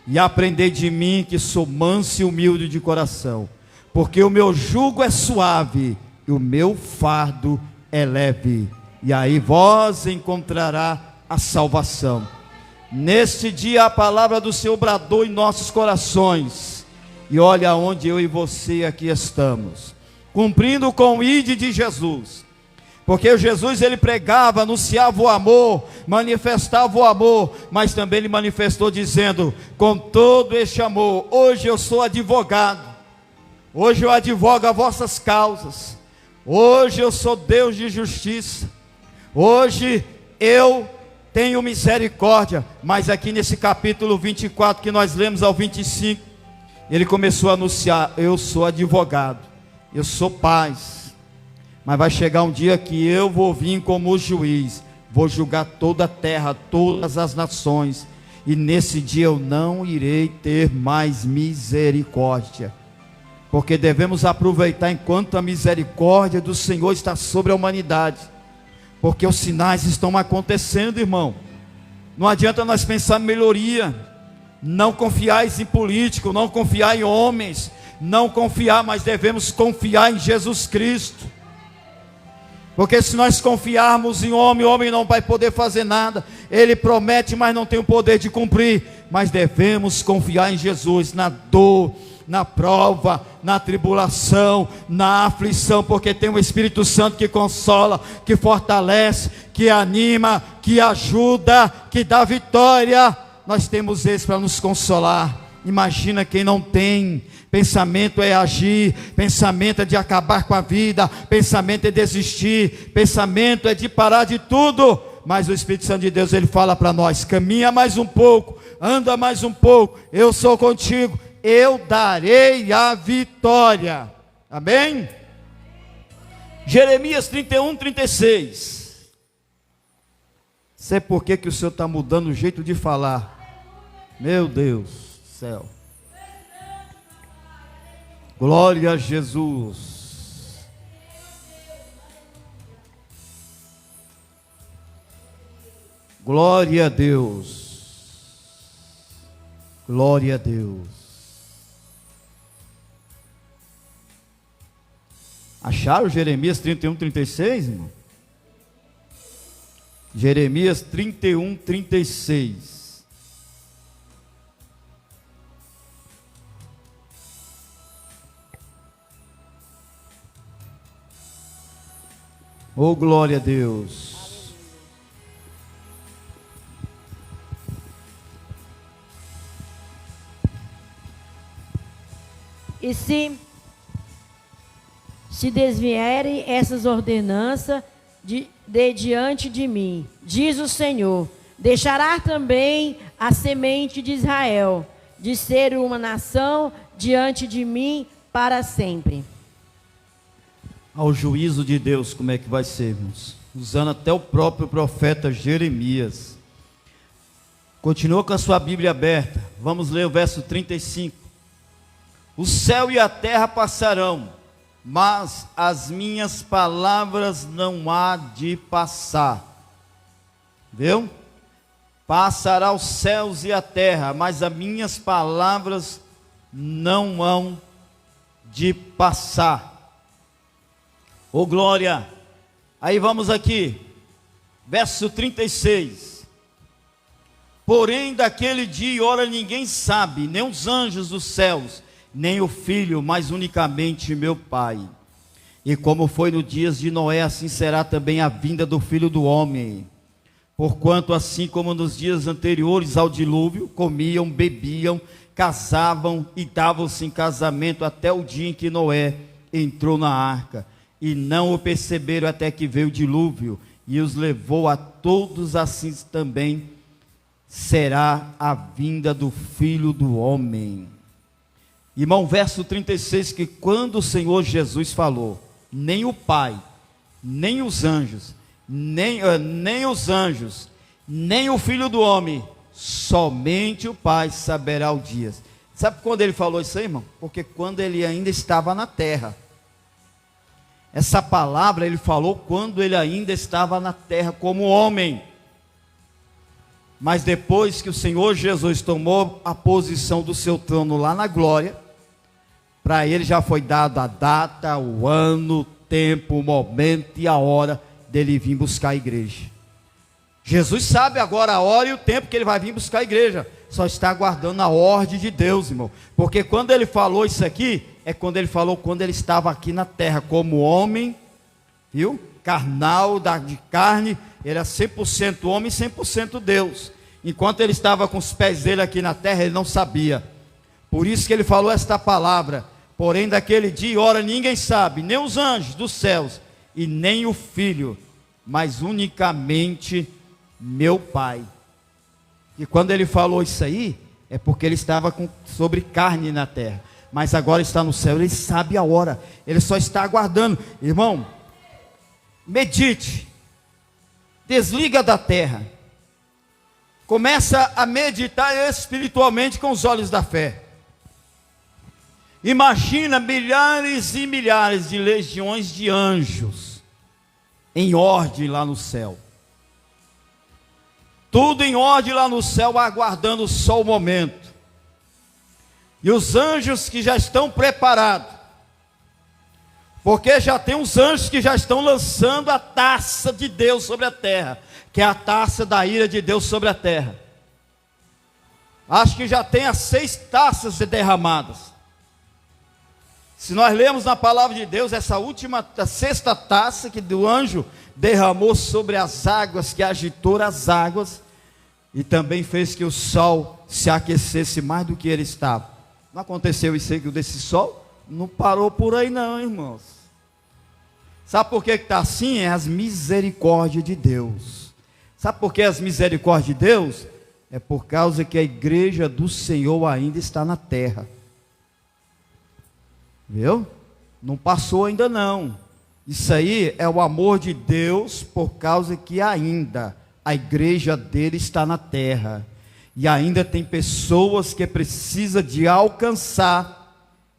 e aprendei de mim, que sou manso e humilde de coração, porque o meu jugo é suave e o meu fardo é leve, e aí vós encontrará a salvação. Neste dia a palavra do Senhor bradou em nossos corações, e olha onde eu e você aqui estamos, cumprindo com o ide de Jesus. Porque Jesus, ele pregava, anunciava o amor, manifestava o amor, mas também ele manifestou dizendo: com todo este amor, hoje eu sou advogado, hoje eu advogo as vossas causas, hoje eu sou Deus de justiça, hoje eu tenho misericórdia. Mas aqui nesse capítulo 24 que nós lemos ao 25, ele começou a anunciar: eu sou advogado, eu sou paz, mas vai chegar um dia que eu vou vir como juiz, vou julgar toda a terra, todas as nações, e nesse dia eu não irei ter mais misericórdia, porque devemos aproveitar enquanto a misericórdia do Senhor está sobre a humanidade, porque os sinais estão acontecendo, irmão. Não adianta nós pensar em melhoria, não confiar em político, não confiar em homens, não confiar, mas devemos confiar em Jesus Cristo. Porque se nós confiarmos em homem, o homem não vai poder fazer nada. Ele promete, mas não tem o poder de cumprir. Mas devemos confiar em Jesus, na dor, na prova, na tribulação, na aflição, porque tem o Espírito Santo que consola, que fortalece, que anima, que ajuda, que dá vitória. Nós temos esse para nos consolar. Imagina quem não tem. Pensamento é agir, pensamento é de acabar com a vida, pensamento é desistir, pensamento é de parar de tudo. Mas o Espírito Santo de Deus, ele fala para nós: caminha mais um pouco, anda mais um pouco, eu sou contigo, eu darei a vitória. Amém? Jeremias 31, 36. Sei por que o Senhor está mudando o jeito de falar. Meu Deus do céu. Glória a Jesus. Glória a Deus. Glória a Deus. Acharam Jeremias 31, 36, irmão? Jeremias 31, 36. Oh, glória a Deus. E se desvierem essas ordenanças de diante de mim, diz o Senhor, deixará também a semente de Israel, de ser uma nação diante de mim para sempre. Ao juízo de Deus, como é que vai ser, irmãos? Usando até o próprio profeta Jeremias. Continua com a sua Bíblia aberta. Vamos ler o verso 35. O céu e a terra passarão, mas as minhas palavras não há de passar. Viu? Passará os céus e a terra, mas as minhas palavras não hão de passar. Ô glória! Aí vamos aqui, verso 36. Porém, daquele dia e hora ninguém sabe, nem os anjos dos céus, nem o Filho, mas unicamente meu Pai. E como foi nos dias de Noé, assim será também a vinda do Filho do Homem. Porquanto assim como nos dias anteriores ao dilúvio, comiam, bebiam, casavam e davam-se em casamento até o dia em que Noé entrou na arca. E não o perceberam até que veio o dilúvio e os levou a todos, assim também será a vinda do Filho do Homem. Irmão, verso 36, que quando o Senhor Jesus falou, nem o Pai, nem os anjos, nem o Filho do Homem, somente o Pai saberá o dia. Sabe quando ele falou isso aí, irmão? Porque quando ele ainda estava na terra. Essa palavra ele falou quando ele ainda estava na terra como homem. Mas depois que o Senhor Jesus tomou a posição do seu trono lá na glória, para ele já foi dado a data, o ano, o tempo, o momento e a hora dele vir buscar a igreja. Jesus sabe agora a hora e o tempo que ele vai vir buscar a igreja. Só está aguardando a ordem de Deus, irmão. Porque quando ele falou isso aqui, é quando ele falou quando ele estava aqui na terra como homem, viu? Carnal, de carne, ele é 100% homem e 100% Deus. Enquanto ele estava com os pés dele aqui na terra, ele não sabia. Por isso que ele falou esta palavra. Porém, daquele dia e hora ninguém sabe, nem os anjos dos céus, e nem o Filho, mas unicamente meu Pai. E quando ele falou isso aí, é porque ele estava sobre carne na terra. Mas agora está no céu, ele sabe a hora, ele só está aguardando. Irmão, medite, desliga da terra, começa a meditar espiritualmente com os olhos da fé. Imagina milhares e milhares de legiões de anjos, em ordem lá no céu. Tudo em ordem lá no céu, aguardando só o momento. E os anjos que já estão preparados, porque já tem os anjos que já estão lançando a taça de Deus sobre a terra, que é a taça da ira de Deus sobre a terra. Acho que já tem as 6 taças derramadas. Se nós lemos na palavra de Deus, essa última, a 6ª taça que do anjo derramou sobre as águas, que agitou as águas, e também fez que o sol se aquecesse mais do que ele estava. Não aconteceu isso aí desse sol? Não parou por aí não, irmãos. Sabe por que está assim? É as misericórdias de Deus. Sabe por que as misericórdias de Deus? É por causa que a igreja do Senhor ainda está na terra. Viu? Não passou ainda não. Isso aí é o amor de Deus, por causa que ainda a igreja dele está na terra. E ainda tem pessoas que precisam de alcançar,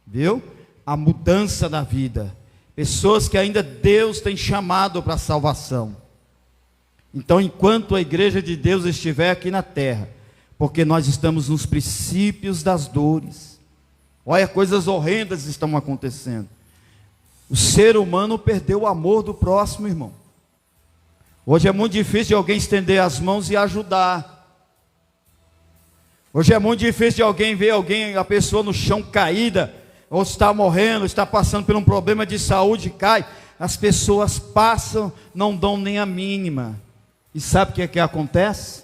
viu? A mudança da vida. Pessoas que ainda Deus tem chamado para a salvação. Então, enquanto a igreja de Deus estiver aqui na terra, porque nós estamos nos princípios das dores. Olha, coisas horrendas estão acontecendo. O ser humano perdeu o amor do próximo, irmão. Hoje é muito difícil de alguém estender as mãos e ajudar. Hoje é muito difícil de alguém ver a pessoa no chão caída, ou está morrendo, está passando por um problema de saúde, cai. As pessoas passam, não dão nem a mínima. E sabe o que é que acontece?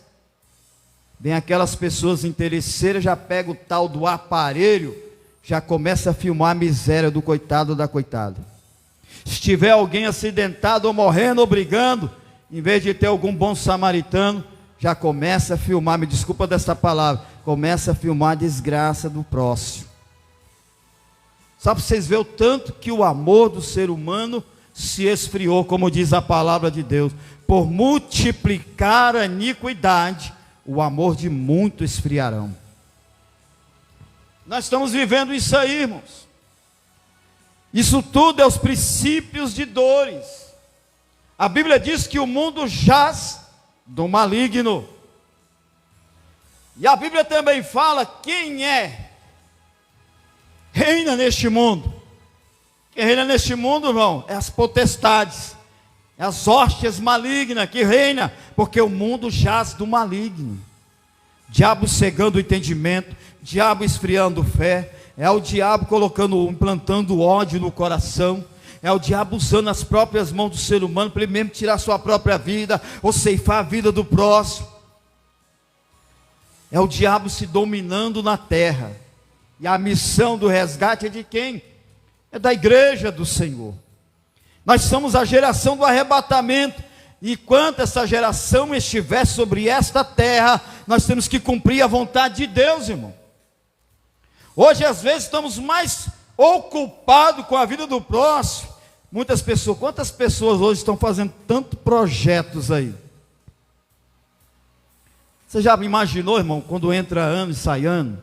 Vem aquelas pessoas interesseiras, já pega o tal do aparelho, já começa a filmar a miséria do coitado ou da coitada. Se tiver alguém acidentado ou morrendo ou brigando, em vez de ter algum bom samaritano, já começa a filmar, me desculpa dessa palavra, começa a filmar a desgraça do próximo. Só para vocês verem o tanto que o amor do ser humano se esfriou, como diz a palavra de Deus. Por multiplicar a iniquidade, o amor de muito esfriarão. Nós estamos vivendo isso aí, irmãos. Isso tudo é os princípios de dores. A Bíblia diz que o mundo jaz do maligno. E a Bíblia também fala quem reina neste mundo. Quem reina neste mundo, irmão, é as potestades, é as hóstias malignas que reina, porque o mundo jaz do maligno. Diabo cegando o entendimento, diabo esfriando fé, é o diabo implantando ódio no coração, é o diabo usando as próprias mãos do ser humano para ele mesmo tirar a sua própria vida, ou ceifar a vida do próximo. É o diabo se dominando na terra. E a missão do resgate é de quem? É da igreja do Senhor. Nós somos a geração do arrebatamento. E enquanto essa geração estiver sobre esta terra, nós temos que cumprir a vontade de Deus, irmão. Hoje, às vezes, estamos mais ocupados com a vida do próximo. Muitas pessoas, quantas pessoas hoje estão fazendo tantos projetos aí? Você já imaginou, irmão, quando entra ano e sai ano?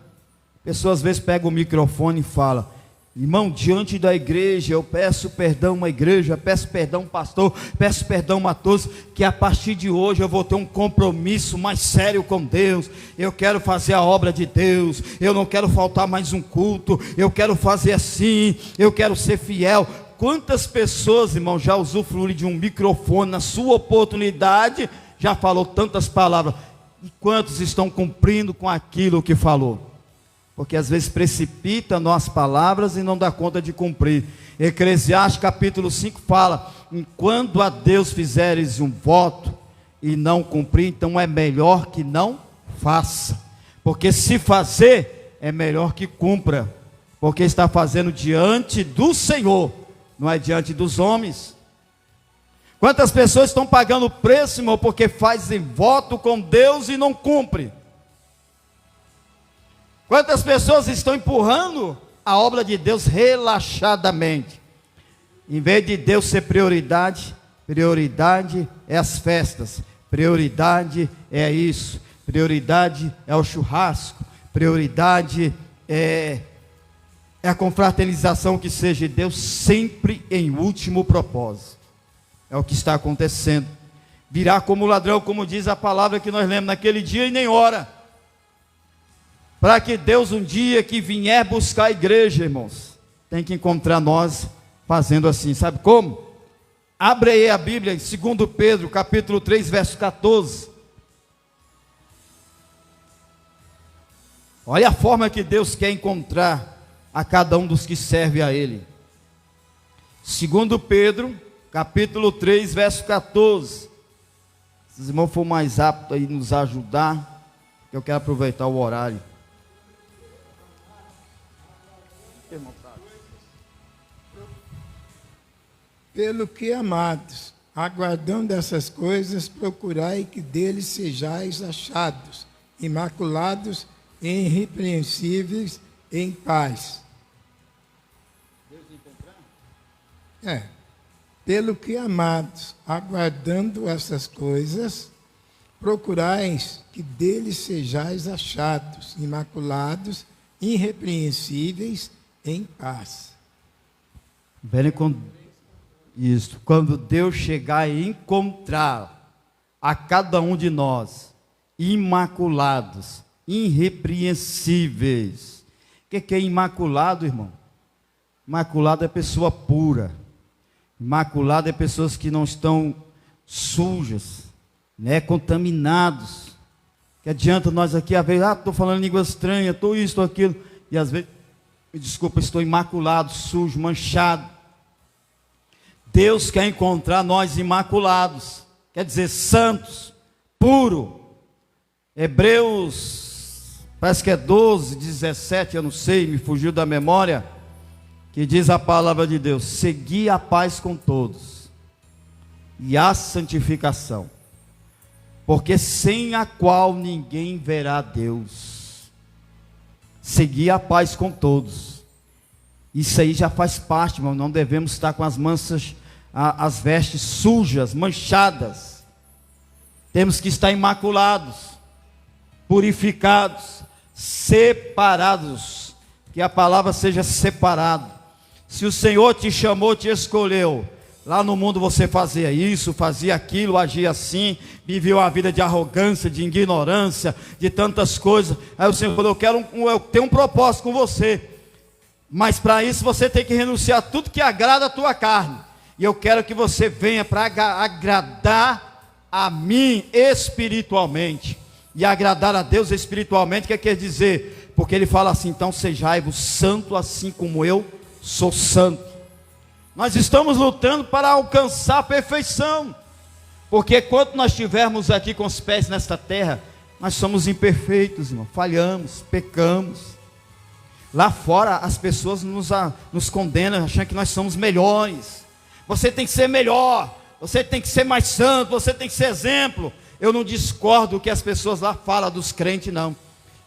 A pessoa às vezes pega o microfone e fala: irmão, diante da igreja, eu peço perdão à igreja, peço perdão ao pastor, peço perdão a todos, que a partir de hoje eu vou ter um compromisso mais sério com Deus. Eu quero fazer a obra de Deus, eu não quero faltar mais um culto, eu quero fazer assim, eu quero ser fiel. Quantas pessoas, irmão, já usufruíram de um microfone na sua oportunidade, já falou tantas palavras, e quantos estão cumprindo com aquilo que falou? Porque às vezes precipita nas palavras e não dá conta de cumprir. Eclesiastes capítulo 5 fala: enquanto a Deus fizeres um voto e não cumprir, então é melhor que não faça. Porque se fazer, é melhor que cumpra. Porque está fazendo diante do Senhor, não é diante dos homens. Quantas pessoas estão pagando preço, irmão, porque fazem voto com Deus e não cumprem? Quantas pessoas estão empurrando a obra de Deus relaxadamente? Em vez de Deus ser prioridade, prioridade é as festas, prioridade é isso, prioridade é o churrasco, prioridade é a confraternização, que seja Deus sempre em último propósito. É o que está acontecendo. Virá como ladrão, como diz a palavra que nós lemos, naquele dia e nem hora. Para que Deus, um dia que vier buscar a igreja, irmãos, tem que encontrar nós fazendo assim. Sabe como? Abre aí a Bíblia em 2 Pedro, capítulo 3, verso 14. Olha a forma que Deus quer encontrar a cada um dos que serve a Ele. 2 Pedro, capítulo 3, verso 14. Se os irmãos for mais aptos aí nos ajudar, eu quero aproveitar o horário. Pelo que, amados, aguardando essas coisas, procurai que deles sejais achados, imaculados e irrepreensíveis em paz. Pelo que, amados, aguardando essas coisas, procurais que deles sejais achados, imaculados, irrepreensíveis em paz. Verem quando Deus chegar e encontrar a cada um de nós imaculados, irrepreensíveis. O que é imaculado, irmão? Imaculado é pessoa pura. Imaculado é pessoas que não estão sujas, né, contaminados. Que adianta nós aqui, às vezes, estou falando língua estranha, estou isso, estou aquilo, e às vezes, me desculpa, estou imaculado, sujo, manchado. Deus quer encontrar nós imaculados, quer dizer, santos, puro. Hebreus, parece que é 12, 17, eu não sei, me fugiu da memória, que diz a palavra de Deus: segui a paz com todos, e a santificação, porque sem a qual ninguém verá Deus. Segui a paz com todos. Isso aí já faz parte, irmão. Não devemos estar com as vestes sujas, manchadas. Temos que estar imaculados, purificados, separados. Que a palavra seja separado. Se o Senhor te chamou, te escolheu, lá no mundo você fazia isso, fazia aquilo, agia assim, vivia uma vida de arrogância, de ignorância, de tantas coisas. Aí o Senhor falou: eu tenho um propósito com você. Mas para isso você tem que renunciar a tudo que agrada a tua carne. E eu quero que você venha para agradar a mim espiritualmente. E agradar a Deus espiritualmente, que quer dizer? Porque ele fala assim, então sejai-vos santo assim como eu sou santo. Nós estamos lutando para alcançar a perfeição. Porque quando nós estivermos aqui com os pés nesta terra, nós somos imperfeitos, irmão, falhamos, pecamos. Lá fora as pessoas nos condenam, achando que nós somos melhores. Você tem que ser melhor, você tem que ser mais santo, você tem que ser exemplo. Eu não discordo do que as pessoas lá falam dos crentes, não.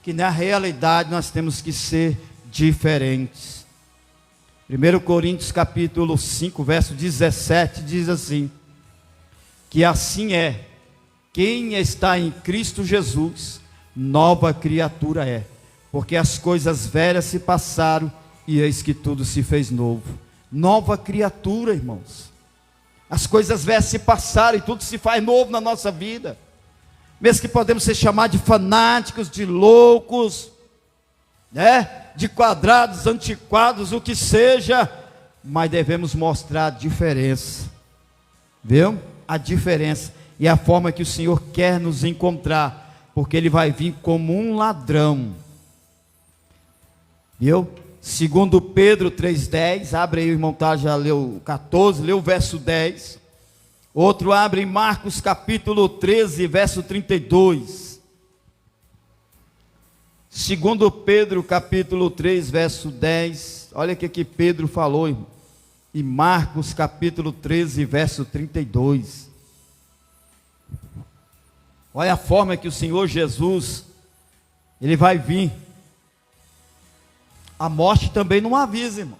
Que na realidade nós temos que ser diferentes. 1 Coríntios capítulo 5, verso 17, diz assim: que assim é, quem está em Cristo Jesus, nova criatura é. Porque as coisas velhas se passaram, e eis que tudo se fez novo. Nova criatura, irmãos. As coisas velhas se passaram, e tudo se faz novo na nossa vida. Mesmo que podemos ser chamados de fanáticos, de loucos, né? De quadrados, antiquados, o que seja, mas devemos mostrar a diferença. Viu? A diferença. E a forma que o Senhor quer nos encontrar, porque Ele vai vir como um ladrão. Viu? Segundo Pedro 3,10, abre aí, o irmão tá, já leu 14, leu o verso 10. Outro abre em Marcos capítulo 13, verso 32. Segundo Pedro capítulo 3, verso 10. Olha o que Pedro falou, irmão. Em Marcos capítulo 13, verso 32. Olha a forma que o Senhor Jesus, Ele vai vir. A morte também não avisa, irmão.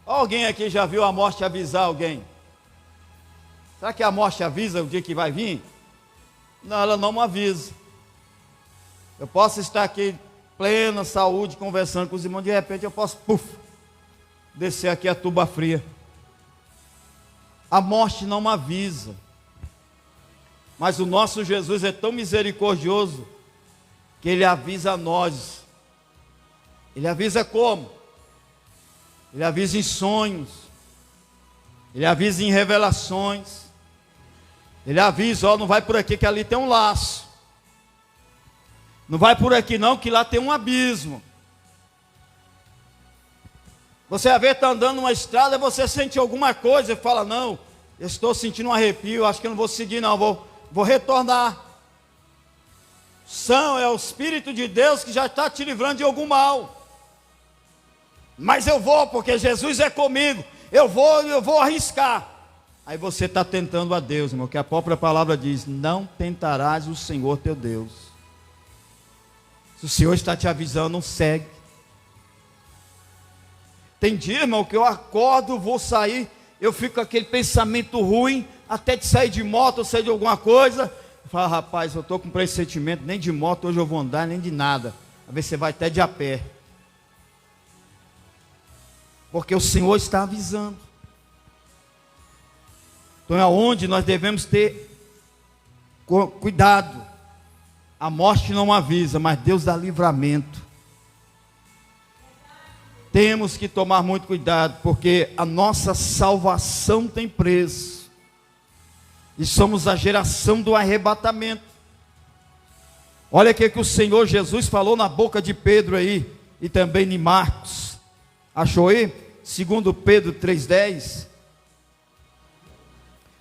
Alguém aqui já viu a morte avisar alguém? Será que a morte avisa o dia que vai vir? Não, ela não avisa. Eu posso estar aqui, plena saúde, conversando com os irmãos, de repente eu posso, descer aqui a tuba fria. A morte não avisa. Mas o nosso Jesus é tão misericordioso, que Ele avisa a nós. Ele avisa como? Ele avisa em sonhos. Ele avisa em revelações. Ele avisa, ó, não vai por aqui que ali tem um laço. Não vai por aqui não, que lá tem um abismo. Você às vezes está andando numa estrada, você sente alguma coisa e fala, não, eu estou sentindo um arrepio, acho que eu não vou seguir não, vou retornar. É o Espírito de Deus que já está te livrando de algum mal. Mas eu vou, porque Jesus é comigo. Eu vou arriscar. Aí você está tentando a Deus, irmão, que a própria palavra diz, não tentarás o Senhor teu Deus. Se o Senhor está te avisando, não segue. Tem dia, irmão, que eu acordo, vou sair, eu fico com aquele pensamento ruim, até de sair de moto, ou sair de alguma coisa. Eu falo, rapaz, eu estou com pressentimento, nem de moto hoje eu vou andar, nem de nada. A ver se você vai até de a pé. Porque o Senhor está avisando. Então é onde nós devemos ter cuidado. A morte não avisa, mas Deus dá livramento. Temos que tomar muito cuidado, porque a nossa salvação tem preço. E somos a geração do arrebatamento. Olha o que o Senhor Jesus falou na boca de Pedro aí, e também em Marcos. Achou aí? Segundo Pedro 3,10.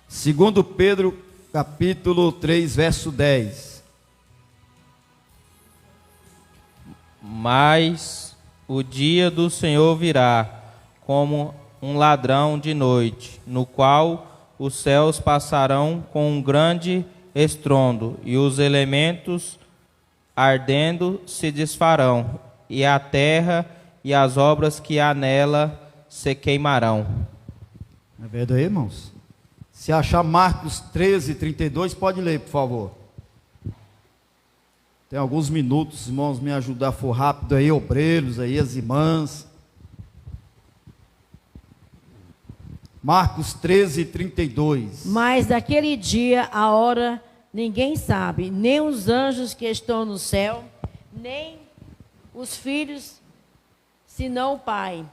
Segundo Pedro capítulo 3, verso 10. Mas o dia do Senhor virá como um ladrão de noite, no qual os céus passarão com um grande estrondo, e os elementos ardendo se desfarão, e a terra e as obras que há nela se queimarão. É verdade, irmãos? Se achar Marcos 13, 32, pode ler, por favor. Tem alguns minutos, irmãos, me ajudar, for rápido aí, obreiros aí, as irmãs. Marcos 13, 32. Mas daquele dia, a hora, ninguém sabe, nem os anjos que estão no céu, nem os filhos, senão o Pai.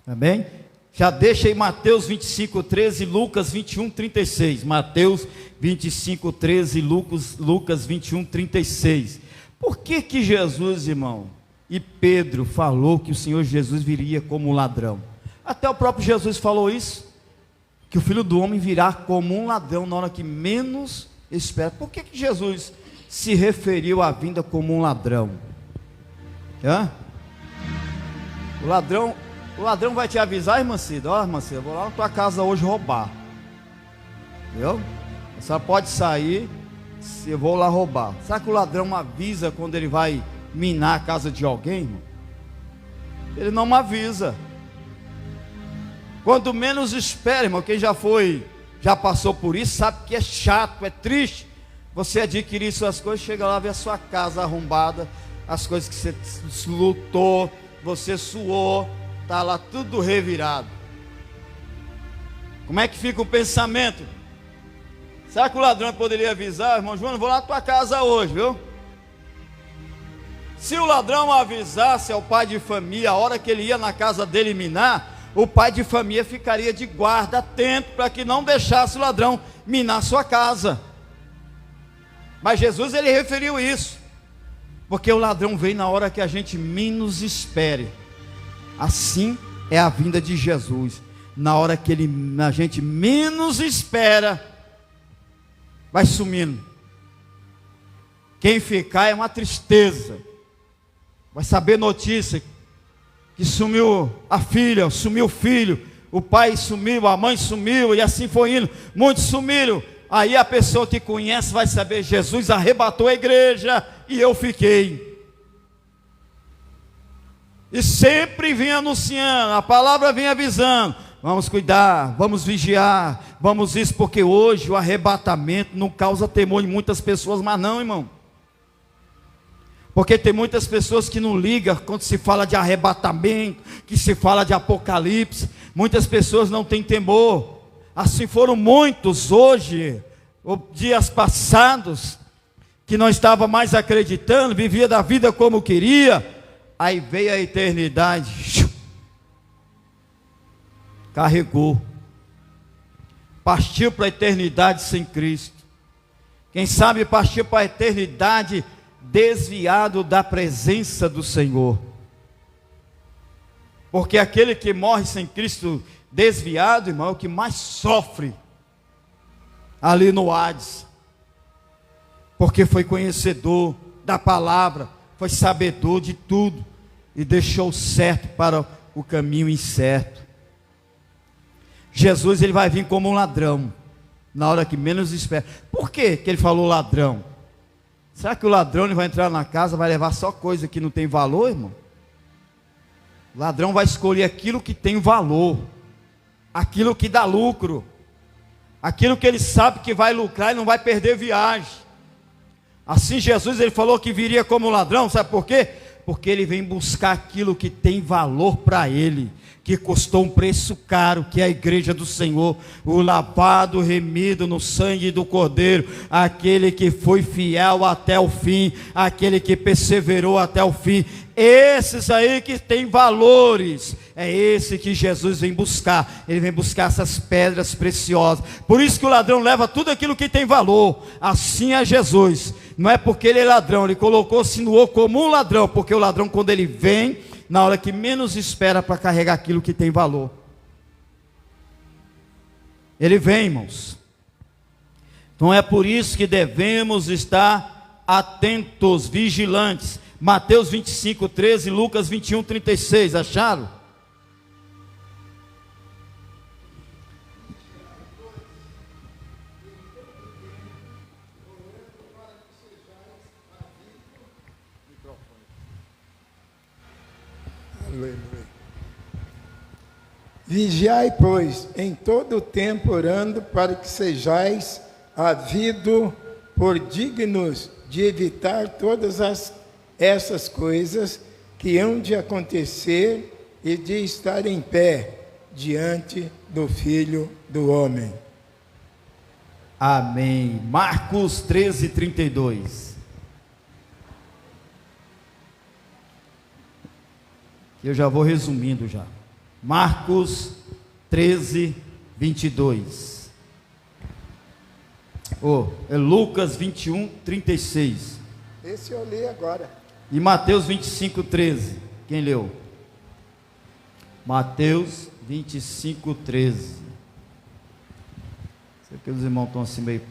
Amém? Já deixa aí Mateus 25:13, Lucas 21:36. Mateus 25:13, Lucas 21:36. Por que Jesus, irmão, e Pedro falou que o Senhor Jesus viria como um ladrão? Até o próprio Jesus falou isso, que o Filho do Homem virá como um ladrão na hora que menos espera. Por que Jesus se referiu à vinda como um ladrão? O ladrão vai te avisar, irmã Cida: ó, irmã Cida, eu vou lá na tua casa hoje roubar. Entendeu? A senhora pode sair, eu vou lá roubar. Será que o ladrão avisa quando ele vai minar a casa de alguém, irmão? Ele não me avisa. Quando menos espera, irmão, quem já passou por isso, sabe que é chato, é triste. Você adquirir suas coisas, chega lá, vê a sua casa arrombada, as coisas que você lutou, você suou, está lá tudo revirado. Como é que fica o pensamento? Será que o ladrão poderia avisar: irmão João, vou lá na tua casa hoje, viu? Se o ladrão avisasse ao pai de família a hora que ele ia na casa dele minar, o pai de família ficaria de guarda, atento, para que não deixasse o ladrão minar sua casa. Mas Jesus, ele referiu isso, porque o ladrão vem na hora que a gente menos espere. Assim é a vinda de Jesus, na hora que a gente menos espera, vai sumindo. Quem ficar é uma tristeza. Vai saber notícia que sumiu a filha, sumiu o filho, o pai sumiu, a mãe sumiu, e assim foi indo. Muitos sumiram. Aí a pessoa que conhece vai saber: Jesus arrebatou a igreja e eu fiquei. E sempre vem anunciando, a palavra vem avisando: vamos cuidar, vamos vigiar, vamos isso, porque hoje o arrebatamento não causa temor em muitas pessoas, mas não, irmão. Porque tem muitas pessoas que não ligam quando se fala de arrebatamento, que se fala de apocalipse. Muitas pessoas não têm temor. Assim foram muitos hoje, dias passados, que não estava mais acreditando, vivia da vida como queria. Aí veio a eternidade, carregou, partiu para a eternidade sem Cristo. Quem sabe partiu para a eternidade desviado da presença do Senhor. Porque aquele que morre sem Cristo desviado, irmão, é o que mais sofre ali no Hades. Porque foi conhecedor da palavra, foi sabedor de tudo e deixou certo para o caminho incerto. Jesus, ele vai vir como um ladrão na hora que menos espera. Por que ele falou ladrão? Será que o ladrão, ele vai entrar na casa, vai levar só coisa que não tem valor, irmão? O ladrão vai escolher aquilo que tem valor, aquilo que dá lucro, aquilo que ele sabe que vai lucrar e não vai perder viagem. Assim Jesus, ele falou que viria como ladrão, sabe por quê? Porque ele vem buscar aquilo que tem valor para ele, que custou um preço caro, que é a igreja do Senhor, o lavado, remido no sangue do Cordeiro, aquele que foi fiel até o fim, aquele que perseverou até o fim. Esses aí que tem valores, é esse que Jesus vem buscar. Ele vem buscar essas pedras preciosas. Por isso que o ladrão leva tudo aquilo que tem valor. Assim é Jesus. Não é porque ele é ladrão, ele colocou, sinuou como um ladrão, porque o ladrão, quando ele vem, na hora que menos espera para carregar aquilo que tem valor, ele vem, irmãos. Então é por isso que devemos estar atentos, vigilantes. Mateus 25:13, Lucas 21:36, acharam? Vigiai, pois, em todo o tempo orando, para que sejais havido por dignos de evitar todas essas coisas que hão de acontecer e de estar em pé diante do Filho do Homem. Amém. Marcos 13:32. Eu já vou resumindo já. Marcos 13, 22. É Lucas 21, 36. Esse eu li agora. E Mateus 25, 13. Quem leu? Mateus 25, 13. Sei que os irmãos estão assim meio.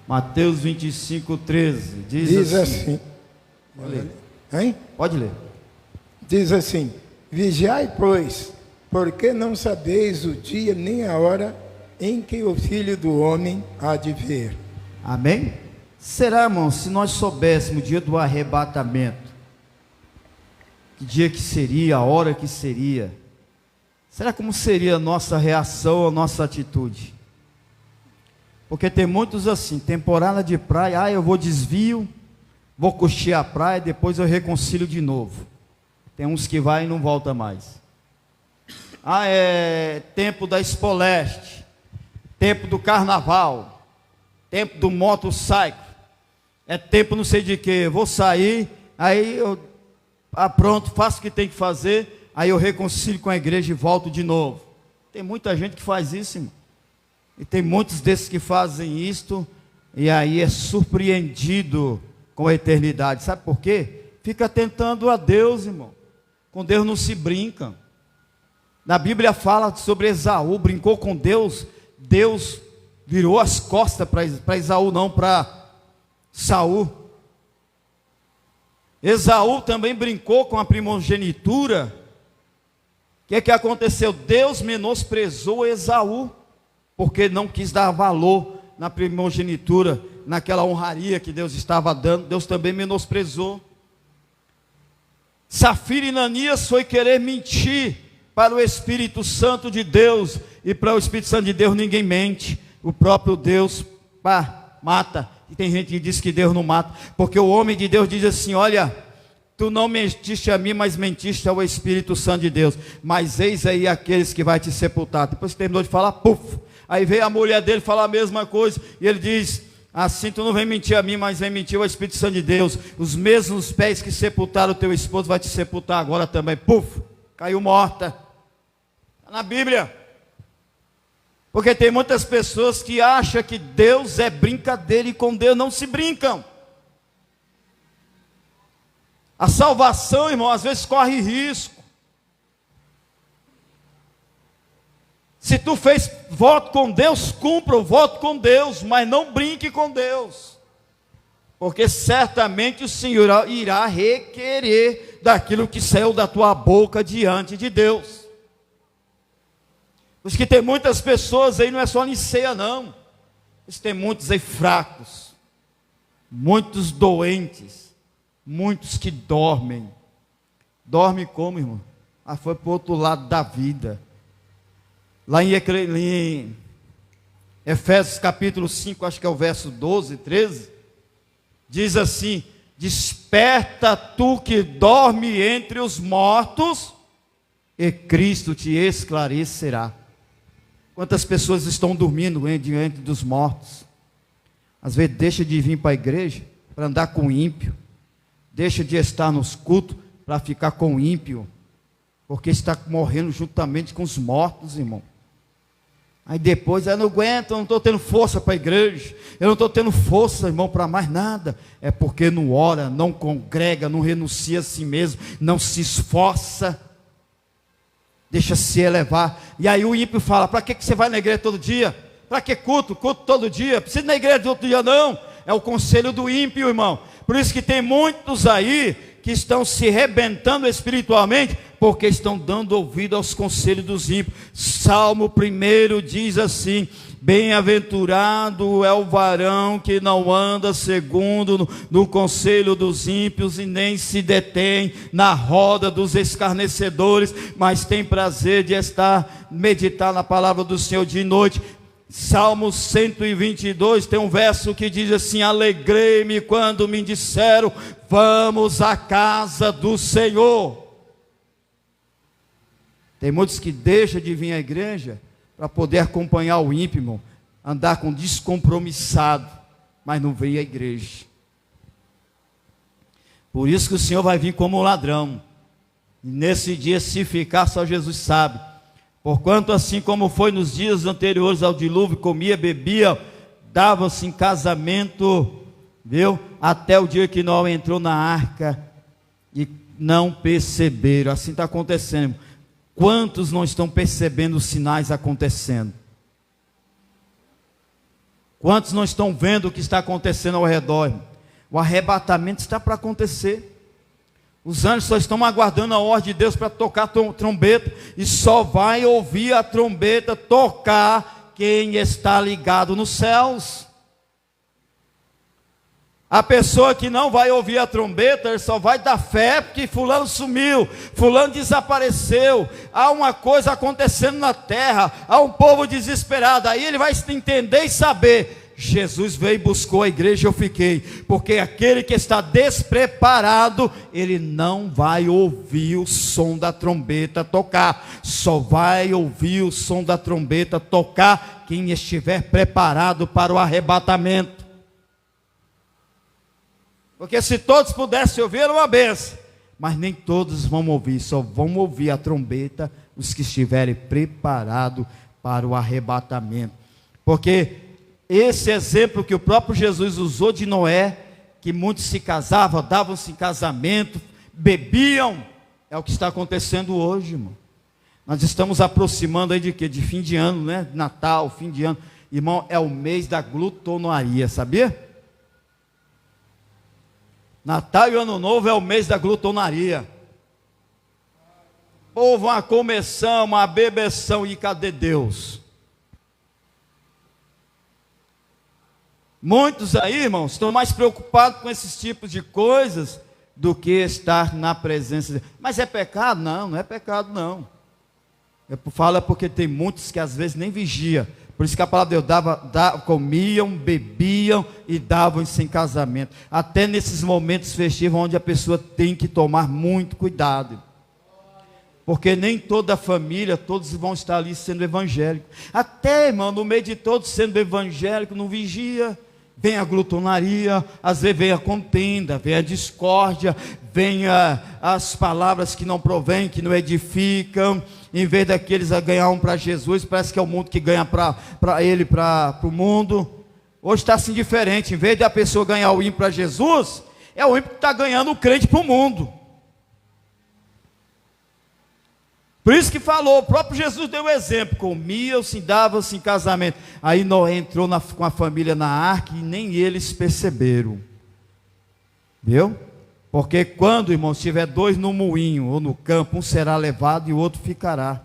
Mateus 25, 13. Diz assim. Pode ler. Hein? Pode ler. Diz assim: vigiai, pois, porque não sabeis o dia nem a hora em que o Filho do Homem há de vir. Amém? Será, irmão, se nós soubéssemos o dia do arrebatamento, que dia que seria, a hora que seria, será como seria a nossa reação, a nossa atitude? Porque tem muitos assim, temporada de praia, eu vou desvio, vou curtir a praia, depois eu reconcilio de novo. Tem uns que vai e não volta mais. É tempo da Expo Leste, tempo do carnaval, tempo do motorcycle, é tempo não sei de quê, vou sair, aí eu pronto, faço o que tem que fazer, aí eu reconcilio com a igreja e volto de novo. Tem muita gente que faz isso, irmão. E tem muitos desses que fazem isto, e aí é surpreendido com a eternidade. Sabe por quê? Fica tentando a Deus, irmão. Com Deus não se brinca. Na Bíblia fala sobre Esaú, brincou com Deus, Deus virou as costas para Esaú, não para Saul. Esaú também brincou com a primogenitura. O que aconteceu? Deus menosprezou Esaú, porque não quis dar valor na primogenitura, naquela honraria que Deus estava dando. Deus também menosprezou. Safira e Ananias foi querer mentir para o Espírito Santo de Deus, e para o Espírito Santo de Deus ninguém mente, o próprio Deus mata. E tem gente que diz que Deus não mata, porque o homem de Deus diz assim: olha, tu não mentiste a mim, mas mentiste ao Espírito Santo de Deus, mas eis aí aqueles que vai te sepultar. Depois que terminou de falar, puf, aí veio a mulher dele falar a mesma coisa, e ele diz assim: tu não vem mentir a mim, mas vem mentir ao Espírito Santo de Deus. Os mesmos pés que sepultaram o teu esposo vai te sepultar agora também. Puf, caiu morta. Está na Bíblia. Porque tem muitas pessoas que acham que Deus é brincadeira, e com Deus não se brincam. A salvação, irmão, às vezes corre risco. Se tu fez voto com Deus, cumpra o voto com Deus, mas não brinque com Deus, porque certamente o Senhor irá requerer daquilo que saiu da tua boca diante de Deus. Por isso que tem muitas pessoas aí, não é só em ceia não, tem muitos aí fracos, muitos doentes, muitos que dormem. Dorme como, irmão? Foi para o outro lado da vida. Lá em Efésios capítulo 5, acho que é o verso 12, 13, diz assim: desperta tu que dorme entre os mortos, e Cristo te esclarecerá. Quantas pessoas estão dormindo diante dos mortos? Às vezes deixa de vir para a igreja para andar com o ímpio, deixa de estar nos cultos para ficar com o ímpio, porque está morrendo juntamente com os mortos, irmão. Aí depois, eu não aguento, eu não estou tendo força para a igreja, eu não estou tendo força, irmão, para mais nada. É porque não ora, não congrega, não renuncia a si mesmo, não se esforça, deixa se elevar. E aí o ímpio fala: para que você vai na igreja todo dia? Para que culto? Culto todo dia, precisa ir na igreja todo dia não. É o conselho do ímpio, irmão. Por isso que tem muitos aí que estão se rebentando espiritualmente, porque estão dando ouvido aos conselhos dos ímpios. Salmo 1 diz assim: bem-aventurado é o varão que não anda segundo no conselho dos ímpios, e nem se detém na roda dos escarnecedores, mas tem prazer de meditar na palavra do Senhor de noite. Salmo 122 tem um verso que diz assim: alegrei-me quando me disseram, vamos à casa do Senhor. Tem muitos que deixam de vir à igreja para poder acompanhar o ímpio, irmão, andar com descompromissado, mas não veio à igreja. Por isso que o Senhor vai vir como um ladrão. E nesse dia, se ficar, só Jesus sabe. Porquanto, assim como foi nos dias anteriores ao dilúvio, comia, bebia, dava-se em casamento, viu? Até o dia que Noé entrou na arca e não perceberam. Assim está acontecendo. Quantos não estão percebendo os sinais acontecendo? Quantos não estão vendo o que está acontecendo ao redor? O arrebatamento está para acontecer. Os anjos só estão aguardando a ordem de Deus para tocar trombeta, e só vai ouvir a trombeta tocar quem está ligado nos céus. A pessoa que não vai ouvir a trombeta, ele só vai dar fé porque fulano sumiu, fulano desapareceu, há uma coisa acontecendo na terra, há um povo desesperado. Aí ele vai entender e saber: Jesus veio e buscou a igreja, eu fiquei. Porque aquele que está despreparado, ele não vai ouvir o som da trombeta tocar. Só vai ouvir o som da trombeta tocar quem estiver preparado para o arrebatamento. Porque se todos pudessem ouvir, era uma benção. Mas nem todos vão ouvir, só vão ouvir a trombeta os que estiverem preparados para o arrebatamento. Porque esse exemplo que o próprio Jesus usou de Noé, que muitos se casavam, davam-se em casamento, bebiam, é o que está acontecendo hoje, irmão. Nós estamos aproximando aí de quê? De fim de ano, né? Natal, fim de ano. Irmão, é o mês da glutonaria, sabia? Natal e Ano Novo é o mês da glutonaria. Houve uma começão, uma bebeção, e cadê Deus? Muitos aí, irmãos, estão mais preocupados com esses tipos de coisas do que estar na presença de Deus. Mas é pecado? Não, não é pecado não. Eu falo porque tem muitos que às vezes nem vigia. Por isso que a palavra de Deus comiam, bebiam e davam-se em casamento. Até nesses momentos festivos onde a pessoa tem que tomar muito cuidado. Porque nem toda a família, todos vão estar ali sendo evangélicos. Até, irmão, no meio de todos sendo evangélico, não vigia. Vem a glutonaria, às vezes vem a contenda, vem a discórdia, vem as palavras que não provêm, que não edificam. Em vez daqueles a ganhar um para Jesus, parece que é o mundo que ganha para ele, para o mundo. Hoje está assim diferente. Em vez da pessoa ganhar o ímpio para Jesus, é o ímpio que está ganhando o crente para o mundo. Por isso que falou, o próprio Jesus deu o exemplo: comiam-se, davam-se em casamento. Aí Noé entrou com a família na arca e nem eles perceberam. Viu? Porque quando, irmãos, tiver dois no moinho ou no campo, um será levado e o outro ficará.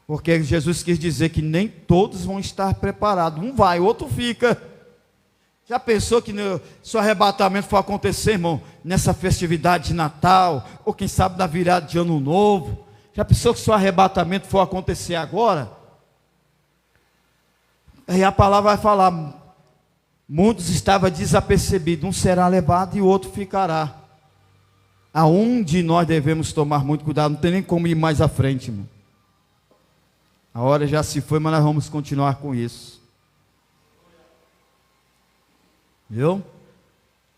Porque Jesus quis dizer que nem todos vão estar preparados. Um vai, o outro fica. Já pensou que se o arrebatamento for acontecer, irmão, nessa festividade de Natal, ou quem sabe na virada de Ano Novo? Já pensou que se o arrebatamento for acontecer agora? Aí a palavra vai falar: muitos estavam desapercebidos, um será levado e o outro ficará. A um de nós devemos tomar muito cuidado, não tem nem como ir mais à frente, irmão. A hora já se foi, mas nós vamos continuar com isso. Viu?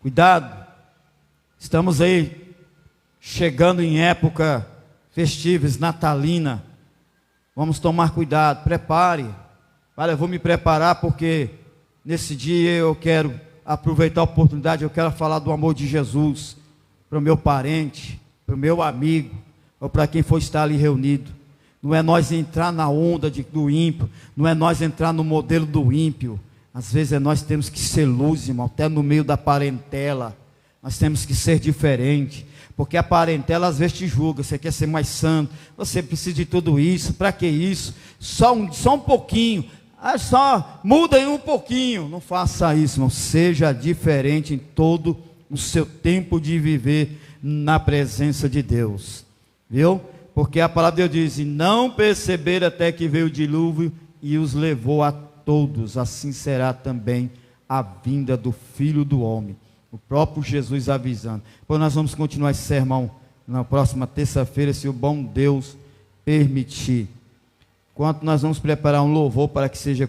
Cuidado. Estamos aí chegando em época festivas, natalina. Vamos tomar cuidado. Prepare. Olha, eu vou me preparar porque nesse dia eu quero aproveitar a oportunidade, eu quero falar do amor de Jesus para o meu parente, para o meu amigo, ou para quem for estar ali reunido. Não é nós entrar na onda do ímpio, não é nós entrar no modelo do ímpio. Às vezes nós temos que ser luz, irmão, até no meio da parentela. Nós temos que ser diferente, porque a parentela às vezes te julga. Você quer ser mais santo, você precisa de tudo isso, para que isso? Só um pouquinho, só muda em um pouquinho. Não faça isso, irmão. Seja diferente em todo o seu tempo de viver na presença de Deus, viu? Porque a palavra de Deus diz: e não perceberam até que veio o dilúvio e os levou a todos, assim será também a vinda do Filho do Homem. O próprio Jesus avisando. Pois nós vamos continuar esse sermão na próxima terça-feira, se o bom Deus permitir. Enquanto nós vamos preparar um louvor para que seja